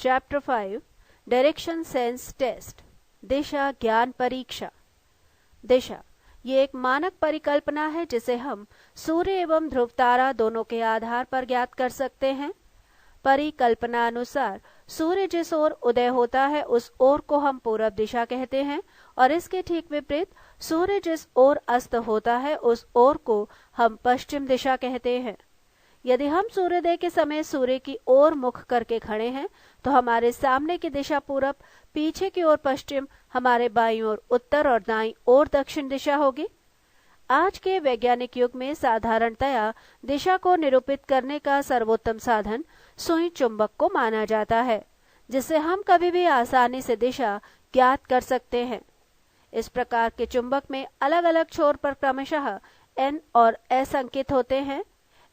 Chapter 5 direction sense test. दिशा ज्ञान परीक्षा। दिशा ये एक मानक परिकल्पना है जिसे हम सूर्य एवं ध्रुव तारा दोनों के आधार पर ज्ञात कर सकते हैं। परिकल्पना अनुसार सूर्य जिस ओर उदय होता है उस ओर को हम पूरब दिशा कहते हैं और इसके ठीक विपरीत सूर्य जिस ओर अस्त होता है उस ओर को हम पश्चिम दिशा कहते हैं। यदि हम सूर्योदय के समय सूर्य की ओर मुख करके खड़े हैं तो हमारे सामने की दिशा पूरब, पीछे की ओर पश्चिम, हमारे बाईं ओर उत्तर और दाईं ओर दक्षिण दिशा होगी। आज के वैज्ञानिक युग में साधारणतया दिशा को निरूपित करने का सर्वोत्तम साधन सुई चुंबक को माना जाता है, जिससे हम कभी भी आसानी से दिशा ज्ञात कर सकते हैं। इस प्रकार के चुंबक में अलग अलग छोर पर क्रमशः एन और एस अंकित होते हैं।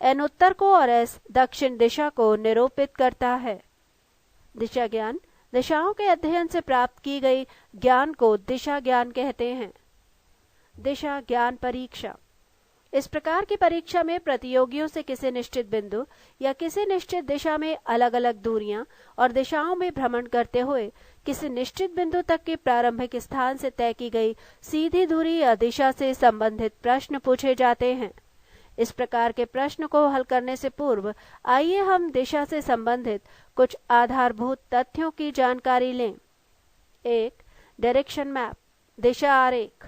एन उत्तर को और एस दक्षिण दिशा को निरूपित करता है। दिशा ज्ञान दिशाओं के अध्ययन से प्राप्त की गई ज्ञान को दिशा ज्ञान कहते हैं। दिशा ज्ञान परीक्षा। इस प्रकार की परीक्षा में प्रतियोगियों से किसी निश्चित बिंदु या किसी निश्चित दिशा में अलग अलग दूरियां और दिशाओं में भ्रमण करते हुए किसी निश्चित बिंदु तक के प्रारंभिक स्थान से तय की गई सीधी दूरी या दिशा से संबंधित प्रश्न पूछे जाते हैं। इस प्रकार के प्रश्न को हल करने से पूर्व आइए हम दिशा से संबंधित कुछ आधारभूत तथ्यों की जानकारी लें। 1. डायरेक्शन मैप, दिशा आरेख।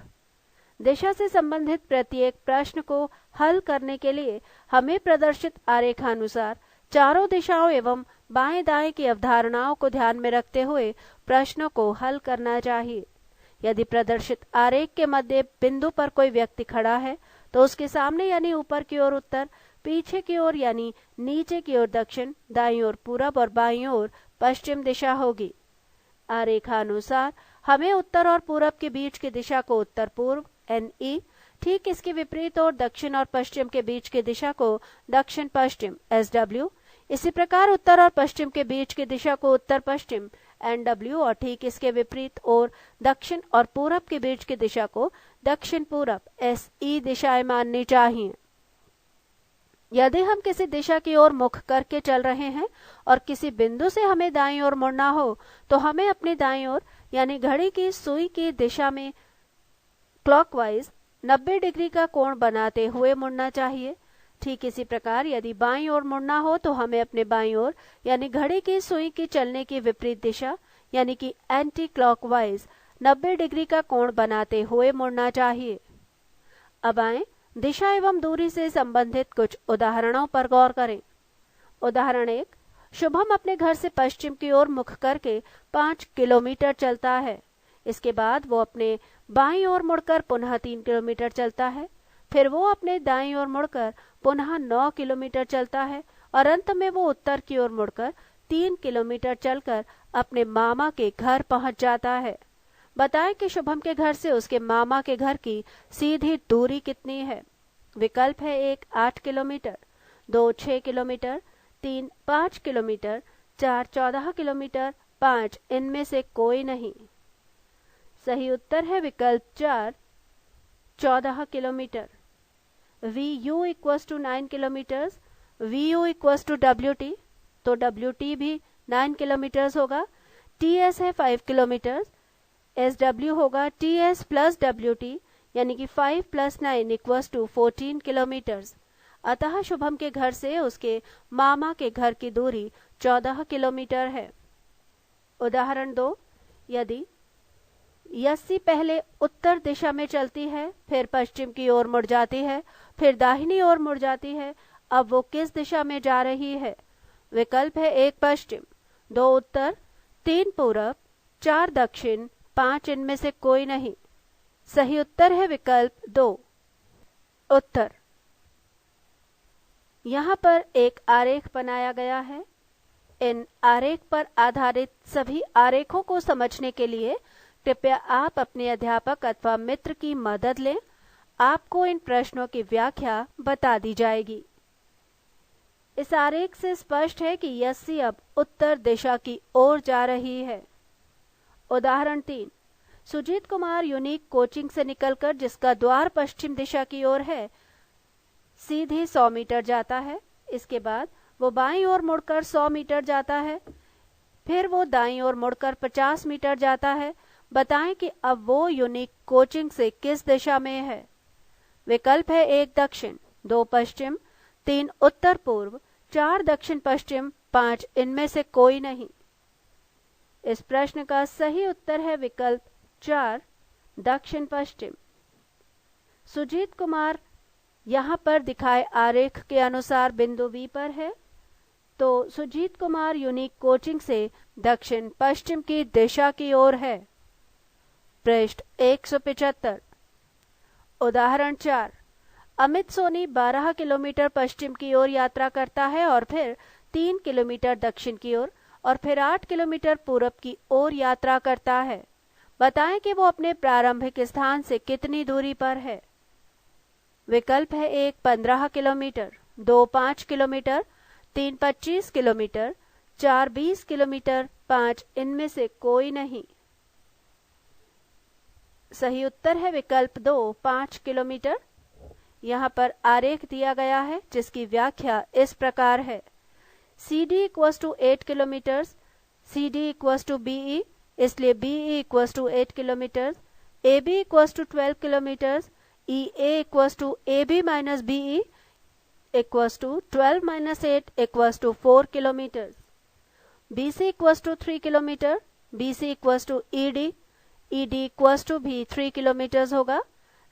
दिशा से संबंधित प्रत्येक प्रश्न को हल करने के लिए हमें प्रदर्शित आरेखानुसार चारों दिशाओं एवं बाएं दाएं की अवधारणाओं को ध्यान में रखते हुए प्रश्नों को हल करना चाहिए। यदि प्रदर्शित आरेख के मध्य बिंदु पर कोई व्यक्ति खड़ा है तो उसके सामने यानी ऊपर की ओर उत्तर, पीछे की ओर यानी नीचे की ओर दक्षिण, दाईं ओर पूरब और बाईं ओर पश्चिम दिशा होगी। आरेखानुसार हमें उत्तर और पूरब के बीच की दिशा को उत्तर पूर्व NE, ठीक इसके विपरीत और दक्षिण और पश्चिम के बीच की दिशा को दक्षिण पश्चिम SW, इसी प्रकार उत्तर और पश्चिम के बीच की दिशा को उत्तर पश्चिम NW और ठीक इसके विपरीत और दक्षिण और पूरब के बीच की दिशा को दक्षिण पूरब SE दिशाएं माननी चाहिए। यदि हम किसी दिशा की ओर मुख करके चल रहे हैं और किसी बिंदु से हमें दाईं ओर मुड़ना हो तो हमें अपनी दाईं ओर यानी घड़ी की सुई की दिशा में क्लॉकवाइज 90 डिग्री का कोण बनाते हुए मुड़ना चाहिए। ठीक इसी प्रकार यदि बाईं ओर मुड़ना हो तो हमें अपने बाईं ओर यानी घड़ी की सुई की चलने की विपरीत दिशा यानी कि एंटी क्लॉकवाइज 90 डिग्री का कोण बनाते हुए मुड़ना चाहिए। अब आए दिशा एवं दूरी से संबंधित कुछ उदाहरणों पर गौर करें। उदाहरण 1, शुभम अपने घर से पश्चिम की ओर मुख करके 5 किलोमीटर चलता है। इसके बाद वो अपने बाईं ओर मुड़कर पुनः 3 किलोमीटर चलता है। फिर वो अपने दाईं ओर मुड़कर पुनः 9 किलोमीटर चलता है और अंत में वो उत्तर की ओर मुड़कर 3 किलोमीटर चलकर अपने मामा के घर पहुंच जाता है। बताएं कि शुभम के घर से उसके मामा के घर की सीधी दूरी कितनी है। विकल्प है 1 8 किलोमीटर, 2 6 किलोमीटर, 3 5 किलोमीटर, 4 14 किलोमीटर, 5 इनमें से कोई नहीं। सही उत्तर है विकल्प 4 14 kilometre. VU = 9 kilometre, VU = WT, तो WT भी 9 किलोमीटर होगा। TS है 5 किलोमीटर, SW होगा TS प्लस WT यानी कि 5 + 9 = 14 किलोमीटर। अतः शुभम के घर से उसके मामा के घर की दूरी 14 किलोमीटर है। उदाहरण 2, यदि यस्सी पहले उत्तर दिशा में चलती है, फिर पश्चिम की ओर मुड़ जाती है, फिर दाहिनी ओर मुड़ जाती है, अब वो किस दिशा में जा रही है। विकल्प है 1 पश्चिम, 2 उत्तर, 3 पूरब, 4 दक्षिण, 5 इनमें से कोई नहीं। सही उत्तर है विकल्प 2 उत्तर। यहाँ पर एक आरेख बनाया गया है। इन आरेख पर आधारित सभी आरेखों को समझने के लिए कृपया आप अपने अध्यापक अथवा मित्र की मदद लें। आपको इन प्रश्नों की व्याख्या बता दी जाएगी। इस आरेख से स्पष्ट है कि यस्सी अब उत्तर दिशा की ओर जा रही है। उदाहरण 3, सुजीत कुमार यूनिक कोचिंग से निकलकर जिसका द्वार पश्चिम दिशा की ओर है सीधे 100 मीटर जाता है। इसके बाद वो बाईं ओर मुड़कर 100 मीटर जाता है। फिर वो दाईं ओर मुड़कर 50 मीटर जाता है। बताएं कि अब वो यूनिक कोचिंग से किस दिशा में है। विकल्प है 1 दक्षिण, 2 पश्चिम, 3 उत्तर पूर्व, 4 दक्षिण पश्चिम, 5 इनमें से कोई नहीं। इस प्रश्न का सही उत्तर है विकल्प 4 दक्षिण पश्चिम। सुजीत कुमार यहाँ पर दिखाए आरेख के अनुसार बिंदु V पर है, तो सुजीत कुमार यूनिक कोचिंग से दक्षिण पश्चिम की दिशा की ओर है। पृष्ठ 175। उदाहरण 4। अमित सोनी 12 किलोमीटर पश्चिम की ओर यात्रा करता है और फिर 3 किलोमीटर दक्षिण की ओर और फिर 8 किलोमीटर पूरब की ओर यात्रा करता है। बताएं कि वो अपने प्रारंभिक स्थान से कितनी दूरी पर है। विकल्प है 1 15 किलोमीटर, 2 5 किलोमीटर, 3 25 किलोमीटर, 4 20 किलोमीटर, 5 इनमें से कोई नहीं। सही उत्तर है विकल्प 2 5 किलोमीटर। यहाँ पर आरेख दिया गया है जिसकी व्याख्या इस प्रकार है। CD = 8 किलोमीटर, CD = BE, इसलिए BE = 8 kilometre, AB = 12 kilometre, EA = AB - BE = 12 - 8 = 4 kilometre, BC = 3 kilometre, BC = ED, ED = भी 3 किलोमीटर होगा,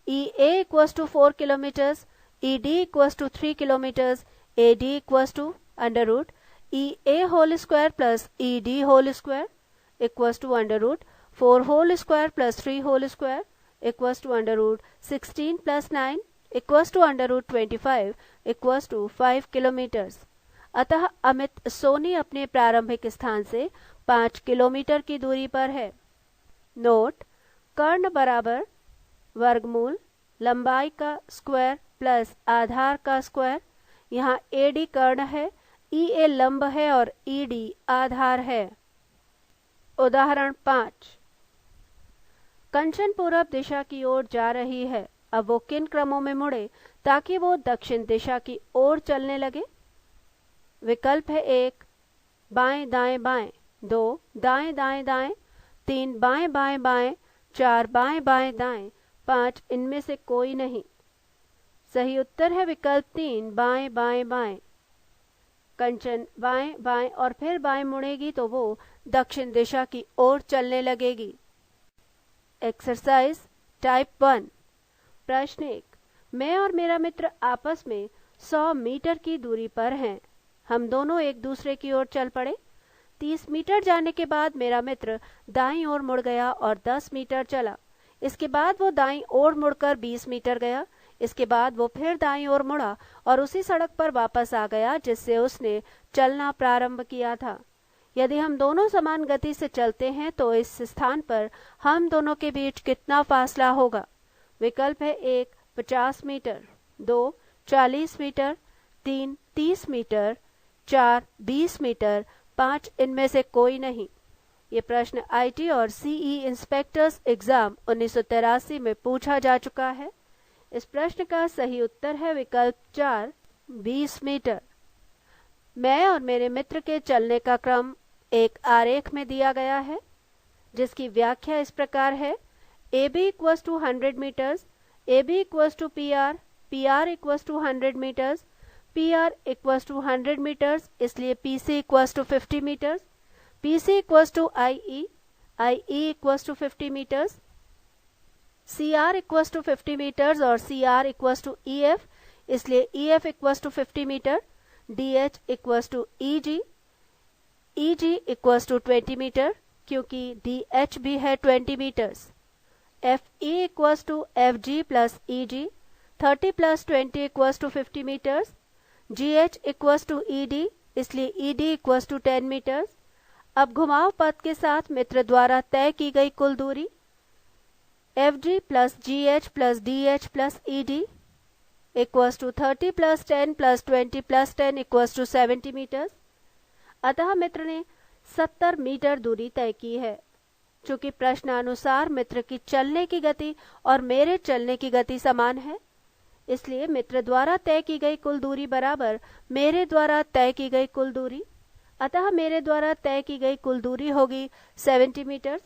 EA = 4 kilometre, ED = 3 kilometre, AD = √ EA whole square plus ED whole square equals to √ 4 whole square plus 3 whole square equals to √ 16 plus 9 equals to √ 25 equals to 5 kilometre. अतः अमित सोनी अपने प्रारंभिक स्थान से 5 kilometre की दूरी पर है। नोट: कर्ण बराबर वर्गमूल लंबाई का स्क्वायर प्लस आधार का स्क्वायर। यहाँ AD कर्ण है, EA लंब है और ED आधार है। उदाहरण 5। कंचन पूरब दिशा की ओर जा रही है। अब वो किन क्रमों में मुड़े ताकि वो दक्षिण दिशा की ओर चलने लगे। विकल्प है 1 बाएं दाएं बाएं, 2 दाएं दाएं दाएं, 3 बाएं बाएं बाएं, 4 बाएं बाएं दाएं, 5 इनमें से कोई नहीं। सही उत्तर है विकल्प 3 बाएं बाएं बाएं। कंचन बाएं बाएं और फिर बाएं मुड़ेगी तो वो दक्षिण दिशा की ओर चलने लगेगी। Exercise type 1। प्रश्न 1। मैं और मेरा मित्र आपस में 100 मीटर की दूरी पर हैं। हम दोनों एक दूसरे की ओर चल पड़े। 30 मीटर जाने के बाद मेरा मित्र दाईं ओर मुड़ गया और 10 मीटर चला। इसके बाद वो दाईं ओर मुड़कर 20 मीटर गया। इसके बाद वो फिर दाईं ओर मुड़ा और उसी सड़क पर वापस आ गया जिससे उसने चलना प्रारंभ किया था। यदि हम दोनों समान गति से चलते हैं तो इस स्थान पर हम दोनों के बीच कितना फासला होगा। विकल्प है 1 50 मीटर, 2 40 मीटर, 3 30 मीटर, 4 20 मीटर, 5 इनमें से कोई नहीं। ये प्रश्न IT और CE इंस्पेक्टर्स एग्जाम 1983 में पूछा जा चुका है। इस प्रश्न का सही उत्तर है विकल्प 4 20 मीटर। मैं और मेरे मित्र के चलने का क्रम एक आरेख में दिया गया है जिसकी व्याख्या इस प्रकार है। AB = 100 metres, AB = PR, PR = 100 metres, PR = 100 metres, इसलिए PC = 50 metres, PC = IE, IE = 50 metres, CR = 50 metres और CR = EF, इसलिए EF = 50 metre, DH = EG, EG = 20 metre क्योंकि DH भी है 20 metres. FE = FG + EG, 30 + 20 = 50 metres, GH = ED, इसलिए ED = 10 metres. अब घुमाव पथ के साथ मित्र द्वारा तय की गई कुल दूरी FG + GH + DH + ED = 30 + 10 + 20 + 10 = 70 metres. अतः मित्र ने 70 मीटर दूरी तय की है। चूंकि प्रश्नानुसार मित्र की चलने की गति और मेरे चलने की गति समान है, इसलिए मित्र द्वारा तय की गई कुल दूरी बराबर मेरे द्वारा तय की गई कुल दूरी। अतः मेरे द्वारा तय की गई कुल दूरी होगी 70 मीटर।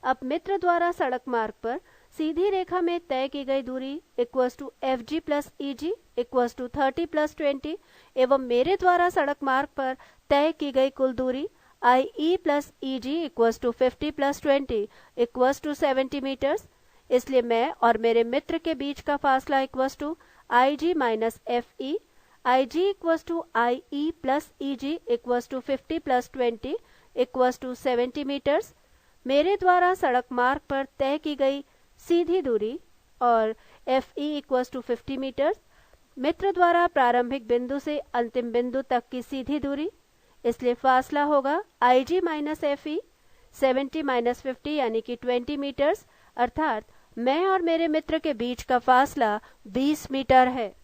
अब मित्र द्वारा सड़क मार्ग पर सीधी रेखा में तय की गई दूरी equals to F G plus E G equals to 30 plus 20 एवं मेरे द्वारा सड़क मार्ग पर तय की गई कुल दूरी I E plus E G equals to 50 plus 20 equals to 70 metres. इसलिए मैं और मेरे मित्र के बीच का फासला equals to I G minus F E, I G equals to I E plus E G equals to 50 plus 20 equals to 70 metres. मेरे द्वारा सड़क मार्ग पर तय की गई सीधी दूरी और F E equals to 50 metres, मित्र द्वारा प्रारंभिक बिंदु से अंतिम बिंदु तक की सीधी दूरी। इसलिए फासला होगा आई G minus F E 70 minus 50 यानी कि 20 मीटर्स, अर्थात मैं और मेरे मित्र के बीच का फासला 20 मीटर है।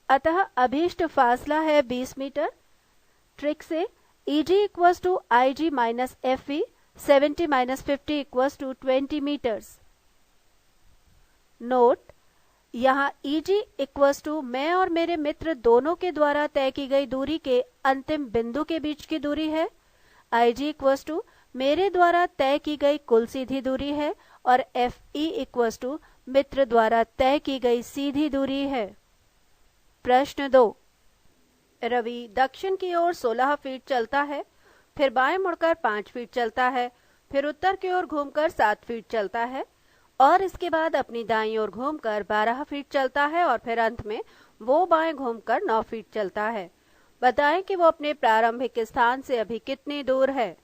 अतः अभीष्ट फासला है 20 मीटर। ट्रिक से E G equals to I G minus F E 70 minus 50 equals to 20 metres. Note, यहाँ ई जी इक्वल्स टू मैं और मेरे मित्र दोनों के द्वारा तय की गई दूरी के अंतिम बिंदु के बीच की दूरी है। आई जी इक्वल्स टू मेरे द्वारा तय की गई कुल सीधी दूरी है और एफ ई इक्वल्स टू मित्र द्वारा तय की गई सीधी दूरी है। प्रश्न 2। रवि दक्षिण की ओर 16 फीट चलता है, फिर बाएं मुड़कर 5 फीट चलता है, फिर उत्तर की ओर घूमकर 7 फीट चलता है और इसके बाद अपनी दाईं ओर घूमकर 12 फीट चलता है और फिर अंत में वो बाएं घूमकर 9 फीट चलता है। बताएं कि वो अपने प्रारंभिक स्थान से अभी कितनी दूर है।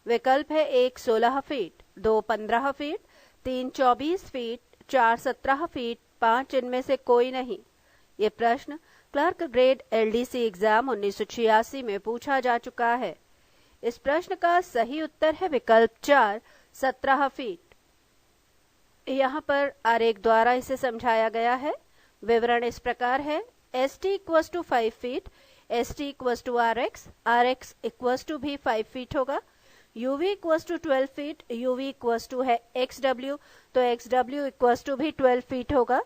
विकल्प है 1 16 फीट, 2 15 फीट, 3 24 फीट, 4 17 फीट, 5 इनमें से कोई नहीं। ये प्रश्न क्लर्क ग्रेड एलडीसी एग्जाम 1986 में पूछा जा चुका है। इस प्रश्न का सही उत्तर है विकल्प 4 17 फीट। यहाँ पर आरेख द्वारा इसे समझाया गया है। विवरण इस प्रकार है। S T equals to 5 feet, S T equals to R X equals to भी 5 फीट होगा। U V equals to 12 feet, U V equals to है एक्स डब्ल्यू, तो एक्स डब्ल्यू इक्वल्स टू भी 12 फीट होगा।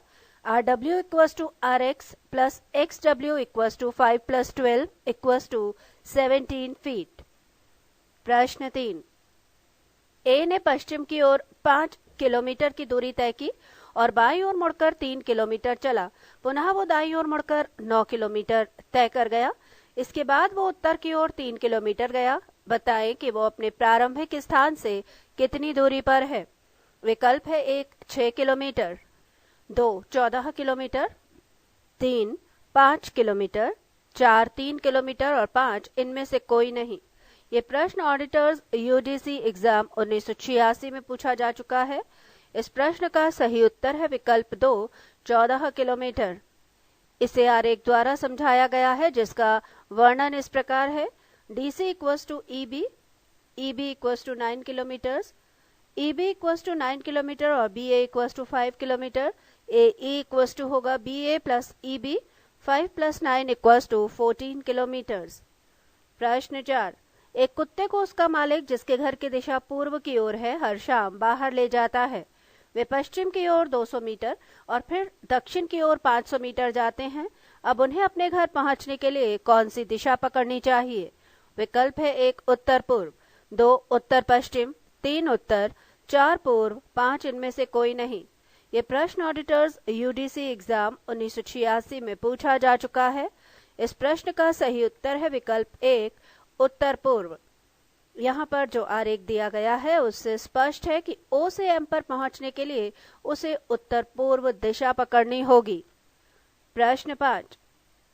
R W equals to R X plus X W equals to 5 plus 12 equals to 17 feet. प्रश्न 3। ए ने पश्चिम की ओर 5 kilometre की दूरी तय की और बाईं ओर मुड़कर 3 किलोमीटर चला। पुनः वो दाईं ओर मुड़कर 9 किलोमीटर तय कर गया। इसके बाद वो उत्तर की ओर 3 किलोमीटर गया। बताएं कि वो अपने प्रारंभिक स्थान से कितनी दूरी पर है। विकल्प है 1 6 किलोमीटर, 2 14 किलोमीटर, 3 5 किलोमीटर, 4 3 किलोमीटर और 5 इनमें से कोई नहीं। ये प्रश्न ऑडिटर्स यूजीसी एग्जाम 1986 में पूछा जा चुका है। इस प्रश्न का सही उत्तर है विकल्प 2 14 किलोमीटर। इसे आरेख द्वारा समझाया गया है, जिसका वर्णन इस प्रकार है। DC equals to EB, EB equals to 9 kilometre, EB equals to 9 kilometre और BA equals to 5 kilometre. A equals to होगा BA plus EB, 5 plus 9 equals to 14 kilometre. प्रश्न 4। एक कुत्ते को उसका मालिक, जिसके घर की दिशा पूर्व की ओर है, हर शाम बाहर ले जाता है। वे पश्चिम की ओर 200 मीटर और फिर दक्षिण की ओर 500 मीटर जाते हैं। अब उन्हें अपने घर पहुंचने के लिए कौन सी दिशा पकड़नी चाहिए। विकल्प है 1 उत्तर पूर्व, 2 उत्तर पश्चिम, 3 उत्तर, 4 पूर्व, 5 इनमें से कोई नहीं। ये प्रश्न ऑडिटर्स यूडीसी एग्जाम 1986 में पूछा जा चुका है। इस प्रश्न का सही उत्तर है विकल्प 1 उत्तर पूर्व। यहाँ पर जो आरेख दिया गया है उससे स्पष्ट है कि ओ से एम पर पहुंचने के लिए उसे उत्तर पूर्व दिशा पकड़नी होगी। प्रश्न 5।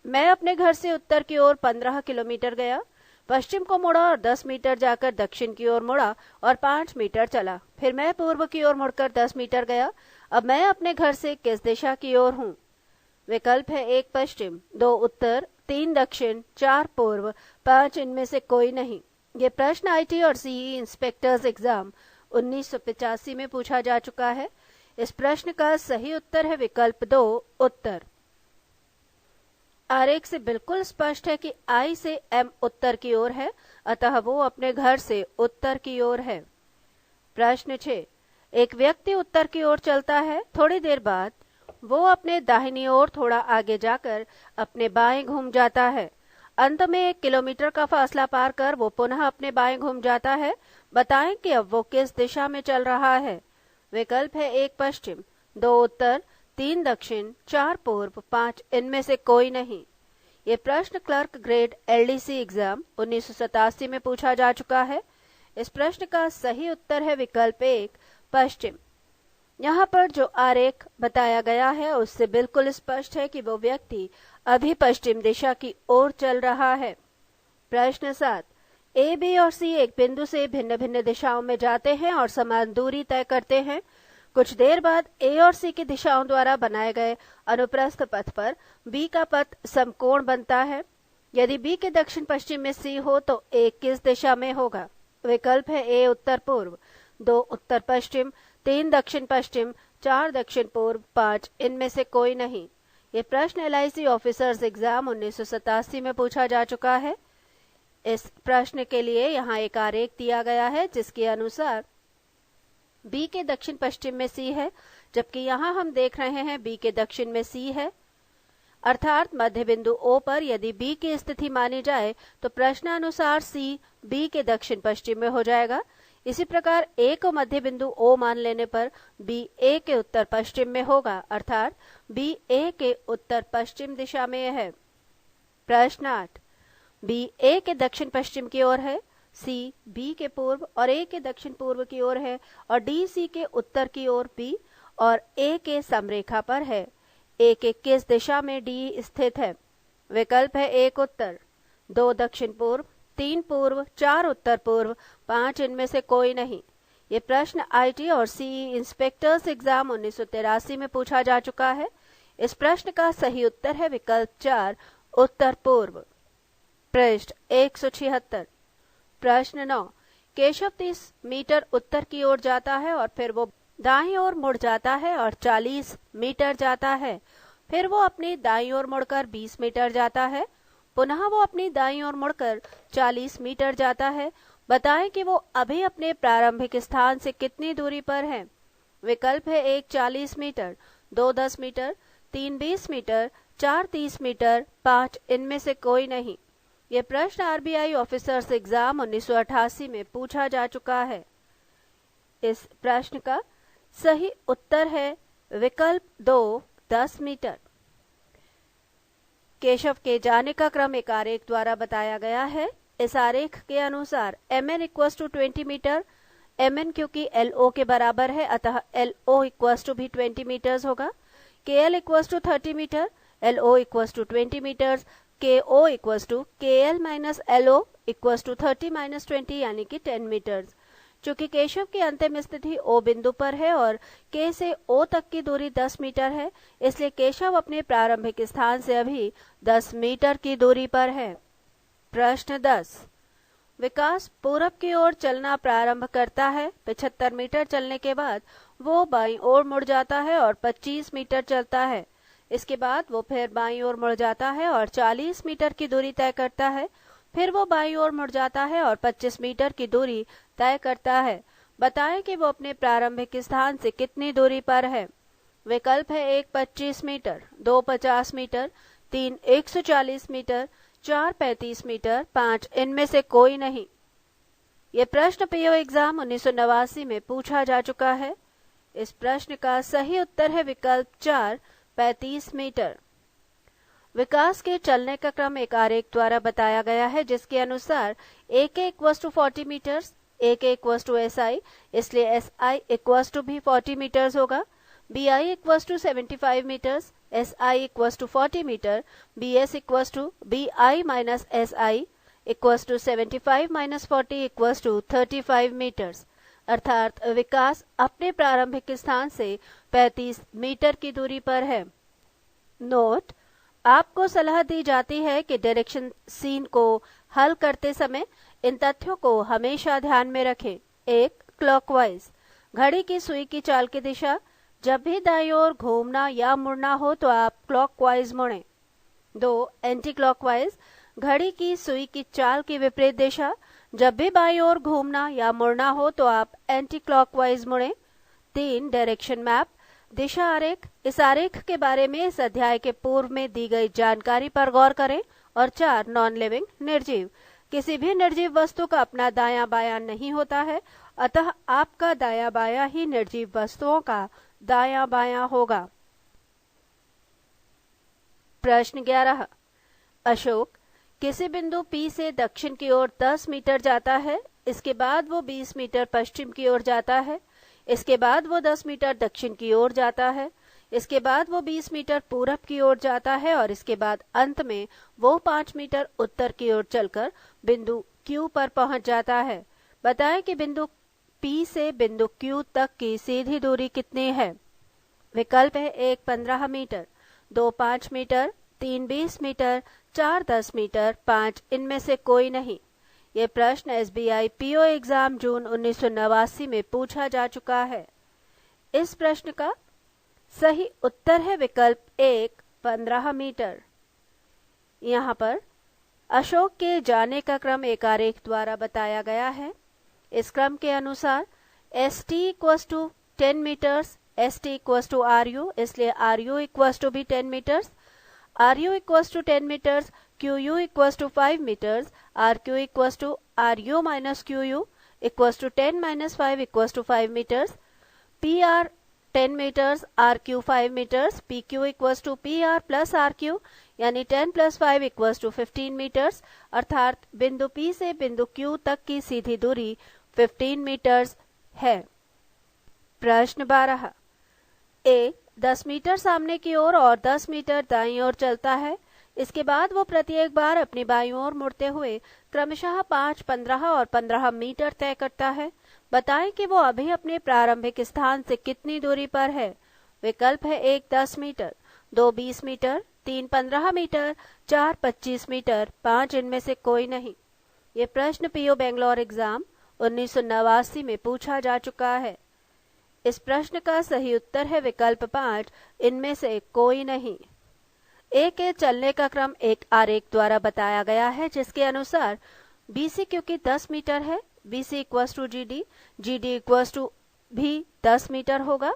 मैं अपने घर से उत्तर की ओर 15 किलोमीटर गया, पश्चिम को मुड़ा और 10 मीटर जाकर दक्षिण की ओर मुड़ा और 5 मीटर चला। फिर मैं पूर्व की ओर मुड़कर 10 मीटर गया। अब मैं अपने घर से किस दिशा की ओर हूँ। विकल्प है 1 पश्चिम, 2 उत्तर, 3 दक्षिण, 4 पूर्व, 5 इनमें से कोई नहीं। ये प्रश्न आईटी और सीई इंस्पेक्टर्स एग्जाम 1985 में पूछा जा चुका है। इस प्रश्न का सही उत्तर है विकल्प 2 उत्तर। आरेख से बिल्कुल स्पष्ट है कि आई से एम उत्तर की ओर है, अतः वो अपने घर से उत्तर की ओर है। प्रश्न 6। एक व्यक्ति उत्तर की ओर चलता है। थोड़ी देर बाद वो अपने दाहिनी ओर थोड़ा आगे जाकर अपने बाएं घूम जाता है। अंत में 1 किलोमीटर का फासला पार कर वो पुनः अपने बाएं घूम जाता है। बताएं कि अब वो किस दिशा में चल रहा है। विकल्प है 1 पश्चिम, 2 उत्तर, 3 दक्षिण, 4 पूर्व, 5 इनमें से कोई नहीं। ये प्रश्न क्लर्क ग्रेड LDC एग्जाम 1987 में पूछा जा चुका है। इस प्रश्न का सही उत्तर है विकल्प 1 पश्चिम। यहाँ पर जो आरेख बताया गया है उससे बिल्कुल स्पष्ट है कि वो व्यक्ति अभी पश्चिम दिशा की ओर चल रहा है। प्रश्न 7, A, B और C एक बिंदु से भिन्न भिन्न दिशाओं में जाते हैं और समान दूरी तय करते हैं। कुछ देर बाद A और C की दिशाओं द्वारा बनाए गए अनुप्रस्थ पथ पर B का पथ समकोण बनता है। यदि B के दक्षिण पश्चिम में C हो तो A किस दिशा में होगा। विकल्प है A उत्तर पूर्व, 2 उत्तर पश्चिम, 3 दक्षिण पश्चिम, 4 दक्षिण पूर्व, 5 इनमें से कोई नहीं। ये प्रश्न LIC ऑफिसर्स एग्जाम 1987 में पूछा जा चुका है। इस प्रश्न के लिए यहाँ एक आरेख दिया गया है जिसके अनुसार B के दक्षिण पश्चिम में C है, जबकि यहाँ हम देख रहे हैं B के दक्षिण में C है। अर्थात मध्य बिंदु O पर यदि B की स्थिति मानी जाए तो प्रश्नानुसार C B के दक्षिण पश्चिम में हो जाएगा। इसी प्रकार A को मध्य बिंदु O मान लेने पर B A के उत्तर पश्चिम में होगा, अर्थात B A के उत्तर पश्चिम दिशा में है। प्रश्न 8, B A के दक्षिण पश्चिम की ओर है, C B के पूर्व और A के दक्षिण पूर्व की ओर है और D C के उत्तर की ओर B और A के समरेखा पर है। A के किस दिशा में D स्थित है। विकल्प है 1 उत्तर, 2 दक्षिण पूर्व, 3 पूर्व, 4 उत्तर पूर्व, 5 इनमें से कोई नहीं। ये प्रश्न IT और CE इंस्पेक्टर्स एग्जाम 1983 में पूछा जा चुका है। इस प्रश्न का सही उत्तर है विकल्प 4 उत्तर पूर्व। पृष्ठ 176। प्रश्न 9, केशव 30 मीटर उत्तर की ओर जाता है और फिर वो दाईं ओर मुड़ जाता है और 40 मीटर जाता है। फिर वो अपनी दाईं ओर मुड़कर 20 मीटर जाता है। पुनः वो अपनी दाईं ओर मुड़कर 40 मीटर जाता है। बताएं कि वो अभी अपने प्रारंभिक स्थान से कितनी दूरी पर है। विकल्प है 1 40 मीटर, 2 10 मीटर, 3 20 मीटर, 4 30 मीटर, 5 इनमें से कोई नहीं। ये प्रश्न RBI ऑफिसर्स एग्जाम 1988 में पूछा जा चुका है। इस प्रश्न का सही उत्तर है विकल्प 2 10 मीटर। केशव के जाने का क्रम एक आरेख द्वारा बताया गया है। इस आरेख के अनुसार MN = 20 मीटर। MN क्योंकि LO के बराबर है अतः LO = भी 20 मीटर्स होगा। KL = 30 metre, LO = 20 metres, KO = KL - LO = 30 - 20 यानी कि 10 मीटर्स। चूंकि केशव की अंतिम स्थिति O बिंदु पर है और K से O तक की दूरी 10 मीटर है, इसलिए केशव अपने प्रारंभिक स्थान से अभी 10 मीटर की दूरी पर है। प्रश्न 10, विकास पूरब की ओर चलना प्रारंभ करता है। 75 मीटर चलने के बाद वो बाईं ओर मुड़ जाता है और 25 मीटर चलता है। इसके बाद वो फिर बाईं ओर मुड़ जाता है और 40 मीटर की दूरी तय करता है। फिर वो बाईं ओर मुड़ जाता है और 25 मीटर की दूरी तय करता है। बताएं कि वो अपने प्रारंभिक स्थान से कितनी दूरी पर है। विकल्प है 1 25 मीटर, 2 50 मीटर, 3 140 मीटर, 4 35 मीटर, 5 इनमें से कोई नहीं। ये प्रश्न PO एग्जाम 1989 में पूछा जा चुका है। इस प्रश्न का सही उत्तर है विकल्प 4 35 मीटर। विकास के चलने का क्रम एक आरेख द्वारा बताया गया है जिसके अनुसार AK = 40 मीटर्स, AK = SI, इसलिए SI = भी 40 मीटर्स होगा। BI = 75 metres, SI = 40 metre, BS = BI - SI = 75 - 40 = 35 metres. अर्थात विकास अपने प्रारंभिक स्थान से 35 मीटर की दूरी पर है। नोट, आपको सलाह दी जाती है कि डायरेक्शन सीन को हल करते समय इन तथ्यों को हमेशा ध्यान में रखें। 1 क्लॉकवाइज, घड़ी की सुई की चाल की दिशा। जब भी दाईं ओर घूमना या मुड़ना हो तो आप क्लॉकवाइज मुड़ें। 2 एंटी क्लॉकवाइज, घड़ी की सुई की चाल की विपरीत दिशा। जब भी बाईं ओर घूमना या मुड़ना हो तो आप एंटी क्लॉकवाइज मुड़ें। 3 डायरेक्शन मैप, दिशा आरेख। इस आरेख के बारे में इस अध्याय के पूर्व में दी गई जानकारी पर गौर करें और 4 नॉन लिविंग निर्जीव। किसी भी निर्जीव वस्तु का अपना दायां बायां नहीं होता है, अतः आपका दायां बायां ही निर्जीव वस्तुओं का दायां बायां होगा। प्रश्न 11। अशोक किसी बिंदु P से दक्षिण की ओर 10 मीटर जाता है, इसके बाद वो 20 मीटर पश्चिम की ओर जाता है, इसके बाद वो 10 मीटर दक्षिण की ओर जाता है, इसके बाद वो 20 मीटर पूरब की ओर जाता है और इसके बाद अंत में वो 5 मीटर उत्तर की ओर चलकर बिंदु Q पर पहुंच जाता है। बताएं कि बिंदु P से बिंदु Q तक की सीधी दूरी कितनी है। विकल्प है 1 15 मीटर, 2 5 मीटर, 3 20 मीटर, 4 10 मीटर, 5 इनमें से कोई नहीं। ये प्रश्न SBI PO एग्जाम जून 1989 में पूछा जा चुका है। इस प्रश्न का सही उत्तर है विकल्प 1 15 मीटर। यहाँ पर अशोक के जाने का क्रम एक आरेख द्वारा बताया गया है। इस क्रम के अनुसार ST = 10 मीटर्स, ST = RU, इसलिए RU = भी 10 metres, RU = 10 metres, QU = 5 metres, RQ = RU - QU = 10 - 5 = 5 metres, PR 10 metres, RQ 5 metres, PQ = PR + RQ यानी 10 + 5 = 15 मीटर्स, अर्थात बिंदु P से बिंदु Q तक की सीधी दूरी 15 मीटर्स है। प्रश्न 12। A 10 मीटर सामने की ओर और 10 मीटर दाईं ओर चलता है, इसके बाद वो प्रत्येक बार अपनी बाईं ओर मुड़ते हुए क्रमशः 5 15 और 15 मीटर तय करता है। बताएं कि वो अभी अपने प्रारंभिक स्थान से कितनी दूरी पर है। विकल्प है 1 10 मीटर, 2 20 मीटर, 3 15 मीटर, 4 25 मीटर, 5 इनमें से कोई नहीं। ये प्रश्न PO बेंगलोर एग्जाम 1989 में पूछा जा चुका है। इस प्रश्न का सही उत्तर है विकल्प 5 इनमें से कोई नहीं। A के चलने का क्रम एक आरेख द्वारा बताया गया है, जिसके अनुसार BC क्योंकि 10 मीटर है, BC = GD, GD = भी 10 मीटर होगा,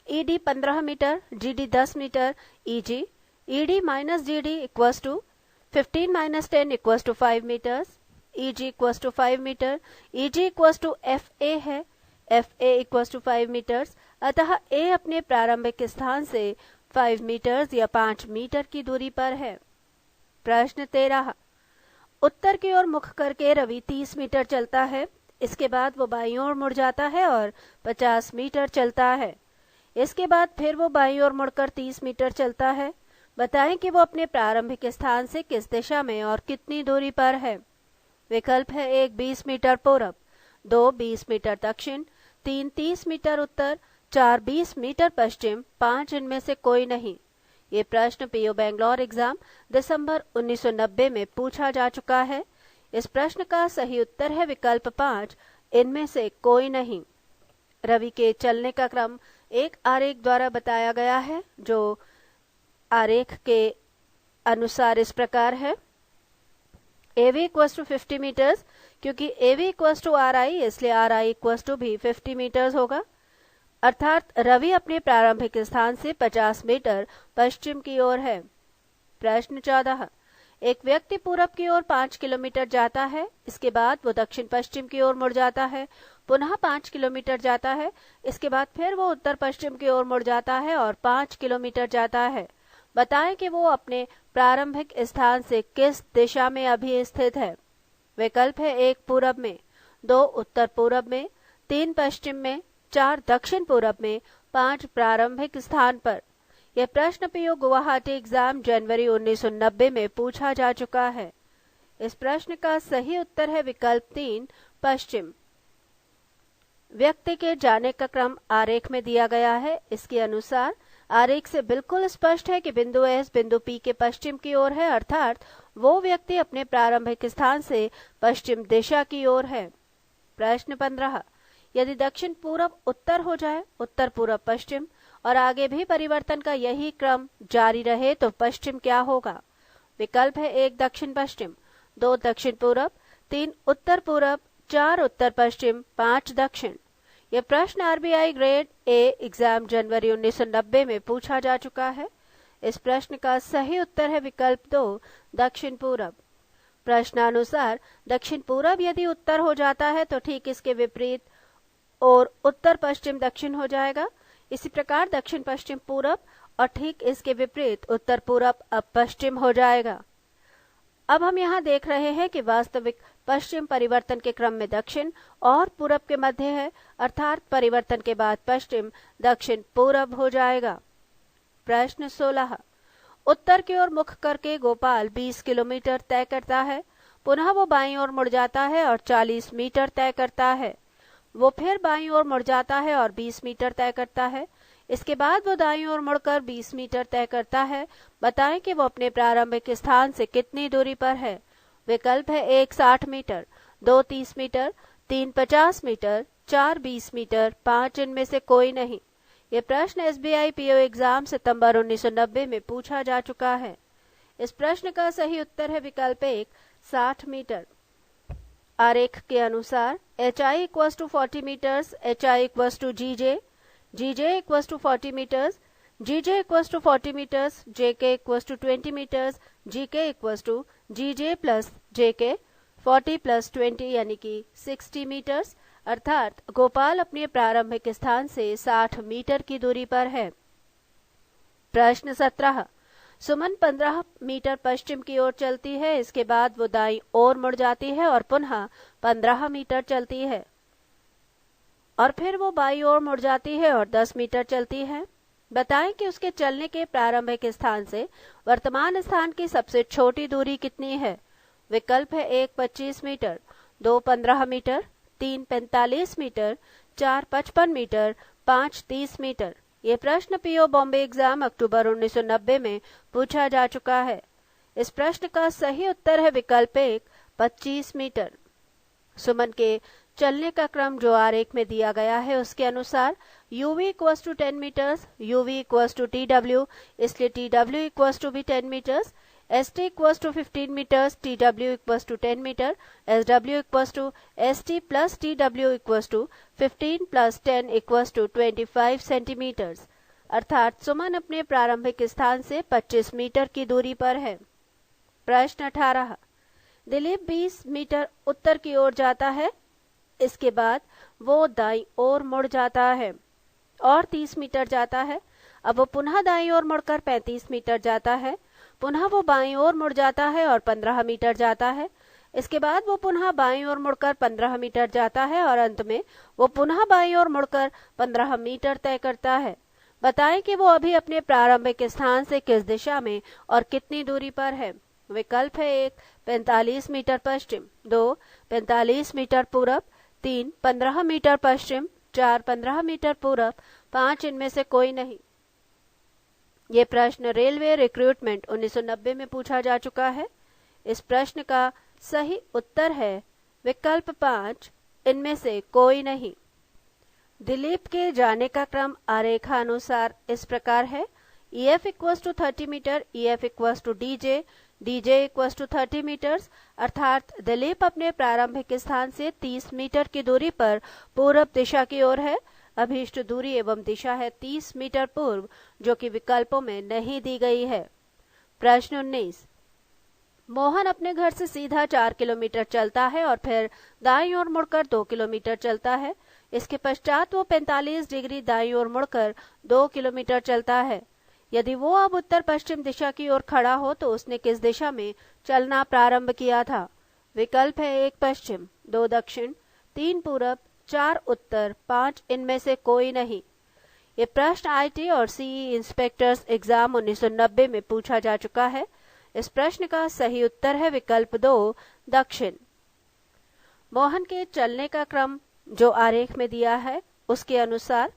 ED 15 metre, GD 10 metre, EG ED - GD = 15 - 10 = 5 metres, EG = 5 metre, EG = FA है, FA = 5 मीटर्स, अतः A अपने प्रारंभिक स्थान से 5 मीटर्स या 5 मीटर की दूरी पर है। प्रश्न 13। उत्तर की ओर मुख करके रवि 30 मीटर चलता है, इसके बाद वो बाईं ओर मुड़ जाता है और 50 मीटर चलता है, इसके बाद फिर वो बाईं ओर मुड़कर 30 मीटर चलता है। बताएं कि वो अपने प्रारंभिक स्थान से किस दिशा में और कितनी दूरी पर है। विकल्प है 1 20 मीटर पूरब, 2 20 मीटर दक्षिण, 3 30 मीटर उत्तर, 4 20 मीटर पश्चिम, 5 इनमें से कोई नहीं। ये प्रश्न PO बेंगलोर एग्जाम दिसंबर 1990 में पूछा जा चुका है। इस प्रश्न का सही उत्तर है विकल्प 5 इनमें से कोई नहीं। रवि के चलने का क्रम एक आरेख द्वारा बताया गया है, जो आरेख के अनुसार इस प्रकार है। AV = 50 मीटर्स, क्योंकि AV = RI इसलिए RI = भी 50 मीटर्स होगा, अर्थात रवि अपने प्रारंभिक स्थान से 50 मीटर पश्चिम की ओर है। प्रश्न 14। एक व्यक्ति पूरब की ओर 5 किलोमीटर जाता है, इसके बाद वो दक्षिण पश्चिम की ओर मुड़ जाता है, पुनः 5 किलोमीटर जाता है, इसके बाद फिर वो उत्तर पश्चिम की ओर मुड़ जाता है और 5 किलोमीटर जाता है। बताएं कि वो अपने प्रारंभिक स्थान से किस दिशा में अभी स्थित है। विकल्प है 1 पूरब में, 2 उत्तर पूरब में, 3 पश्चिम में, 4 दक्षिण पूरब में, 5 प्रारंभिक स्थान पर। यह प्रश्न PO गुवाहाटी एग्जाम जनवरी 1990 में पूछा जा चुका है। इस प्रश्न का सही उत्तर है विकल्प 3 पश्चिम। व्यक्ति के जाने का क्रम आरेख में दिया गया है। इसके अनुसार आरेख से बिल्कुल स्पष्ट है कि बिंदु S बिंदु P के पश्चिम की ओर है, अर्थात वो व्यक्ति अपने प्रारंभिक स्थान से पश्चिम दिशा की ओर है। प्रश्न 15। यदि दक्षिण पूरब उत्तर हो जाए, उत्तर पूरब पश्चिम और आगे भी परिवर्तन का यही क्रम जारी रहे तो पश्चिम क्या होगा। विकल्प है 1 दक्षिण पश्चिम, 2 दक्षिण पूरब, 3 उत्तर पूरब, 4 उत्तर पश्चिम, 5 दक्षिण। यह प्रश्न RBI ग्रेड A एग्जाम जनवरी 1990 में पूछा जा चुका है। इस प्रश्न का सही उत्तर है विकल्प 2 दक्षिण पूरब। प्रश्नानुसार दक्षिण पूरब यदि उत्तर हो जाता है तो ठीक इसके विपरीत और उत्तर पश्चिम दक्षिण हो जाएगा। इसी प्रकार दक्षिण पश्चिम पूरब और ठीक इसके विपरीत उत्तर पूरब अब पश्चिम हो जाएगा। अब हम यहाँ देख रहे हैं कि वास्तविक पश्चिम परिवर्तन के क्रम में दक्षिण और पूरब के मध्य है, अर्थात परिवर्तन के बाद पश्चिम दक्षिण पूरब हो जाएगा। प्रश्न 16 उत्तर की ओर मुख करके गोपाल 20 किलोमीटर तय करता है, पुनः वो बाईं ओर मुड़ जाता है और 40 मीटर तय करता है। वो फिर बाईं ओर मुड़ जाता है और 20 मीटर तय करता है। इसके बाद वो दाईं ओर मुड़कर 20 मीटर तय करता है। बताएं कि वो अपने प्रारंभिक स्थान से कितनी दूरी पर है। विकल्प है 1 60 मीटर, 2 30 मीटर, 3 50 मीटर, 4 20 मीटर, 5 इनमें से कोई नहीं। ये प्रश्न SBI PO एग्जाम सितंबर 1990 में पूछा जा चुका है। इस प्रश्न का सही उत्तर है विकल्प 1 60 मीटर। आरेख के अनुसार HI = 40 metres, HI = GJ, GJ = 40 metres, GJ = 40 metres, JK = 20 metres, GK = GJ + JK 40 + 20 यानी कि 60 मीटर्स, अर्थात गोपाल अपने प्रारंभिक स्थान से 60 मीटर की दूरी पर है। प्रश्न 17 सुमन 15 मीटर पश्चिम की ओर चलती है, इसके बाद वो दाईं ओर मुड़ जाती है और पुनः 15 मीटर चलती है और फिर वो बाईं ओर मुड़ जाती है और 10 मीटर चलती है। बताएं कि उसके चलने के प्रारंभिक स्थान से वर्तमान स्थान की सबसे छोटी दूरी कितनी है। विकल्प है 1 25 metre, 2 15 metre, 3 45 metre, 4 55 metre, 5 30 metre. ये प्रश्न PO बॉम्बे एग्जाम अक्टूबर 1990 में पूछा जा चुका है। इस प्रश्न का सही उत्तर है विकल्प 1 25 मीटर। सुमन के चलने का क्रम जो आरेख में दिया गया है उसके अनुसार UV = 10 मीटर्स, UV = TW, इसलिए TW = भी 10 metres, ST = 15 metres, TW = 10 metre, SW = ST + TW = 15 + 10 = 25 centimetres, अर्थात सुमन अपने प्रारंभिक स्थान से 25 मीटर की दूरी पर है। प्रश्न 18 दिलीप 20 मीटर उत्तर की ओर जाता है, इसके बाद वो दाईं ओर मुड़ जाता है और 30 मीटर जाता है। अब वो पुनः दाईं ओर मुड़कर 35 मीटर जाता है, पुनः वो बाईं ओर मुड़ जाता है और 15 मीटर जाता है। इसके बाद वो पुनः बाईं ओर मुड़कर 15 मीटर जाता है और अंत में वो पुनः बाईं ओर मुड़कर 15 मीटर तय करता है। बताएं कि वो अभी अपने प्रारंभिक स्थान से किस दिशा में और कितनी दूरी पर है। विकल्प है 1 45 मीटर पश्चिम, 2 45 मीटर पूरब, 3 15 मीटर पश्चिम, 4 15 मीटर पूरब, 5 इनमें से कोई नहीं। ये प्रश्न रेलवे रिक्रूटमेंट 1990 में पूछा जा चुका है। इस प्रश्न का सही उत्तर है विकल्प 5 इनमें से कोई नहीं। दिलीप के जाने का क्रम आरेखानुसार इस प्रकार है। EF = 30 metre, EF = DJ, DJ = 30 metres, अर्थात दिलीप अपने प्रारंभिक स्थान से 30 मीटर की दूरी पर पूरब दिशा की ओर है। अभीष्ट दूरी एवं दिशा है 30 मीटर पूर्व, जो कि विकल्पों में नहीं दी गई है। प्रश्न 19 मोहन अपने घर से सीधा 4 किलोमीटर चलता है और फिर दाईं ओर मुड़कर 2 किलोमीटर चलता है। इसके पश्चात वो 45 डिग्री दाईं ओर मुड़कर 2 किलोमीटर चलता है। यदि वो अब उत्तर पश्चिम दिशा की ओर खड़ा हो तो उसने किस दिशा में चलना प्रारंभ किया था। विकल्प है 1 पश्चिम, 2 दक्षिण, 3 पूरब, 4 उत्तर, 5 इनमें से कोई नहीं। ये प्रश्न IT और CE इंस्पेक्टर्स एग्जाम 1990 में पूछा जा चुका है। इस प्रश्न का सही उत्तर है विकल्प 2 दक्षिण। मोहन के चलने का क्रम जो आरेख में दिया है उसके अनुसार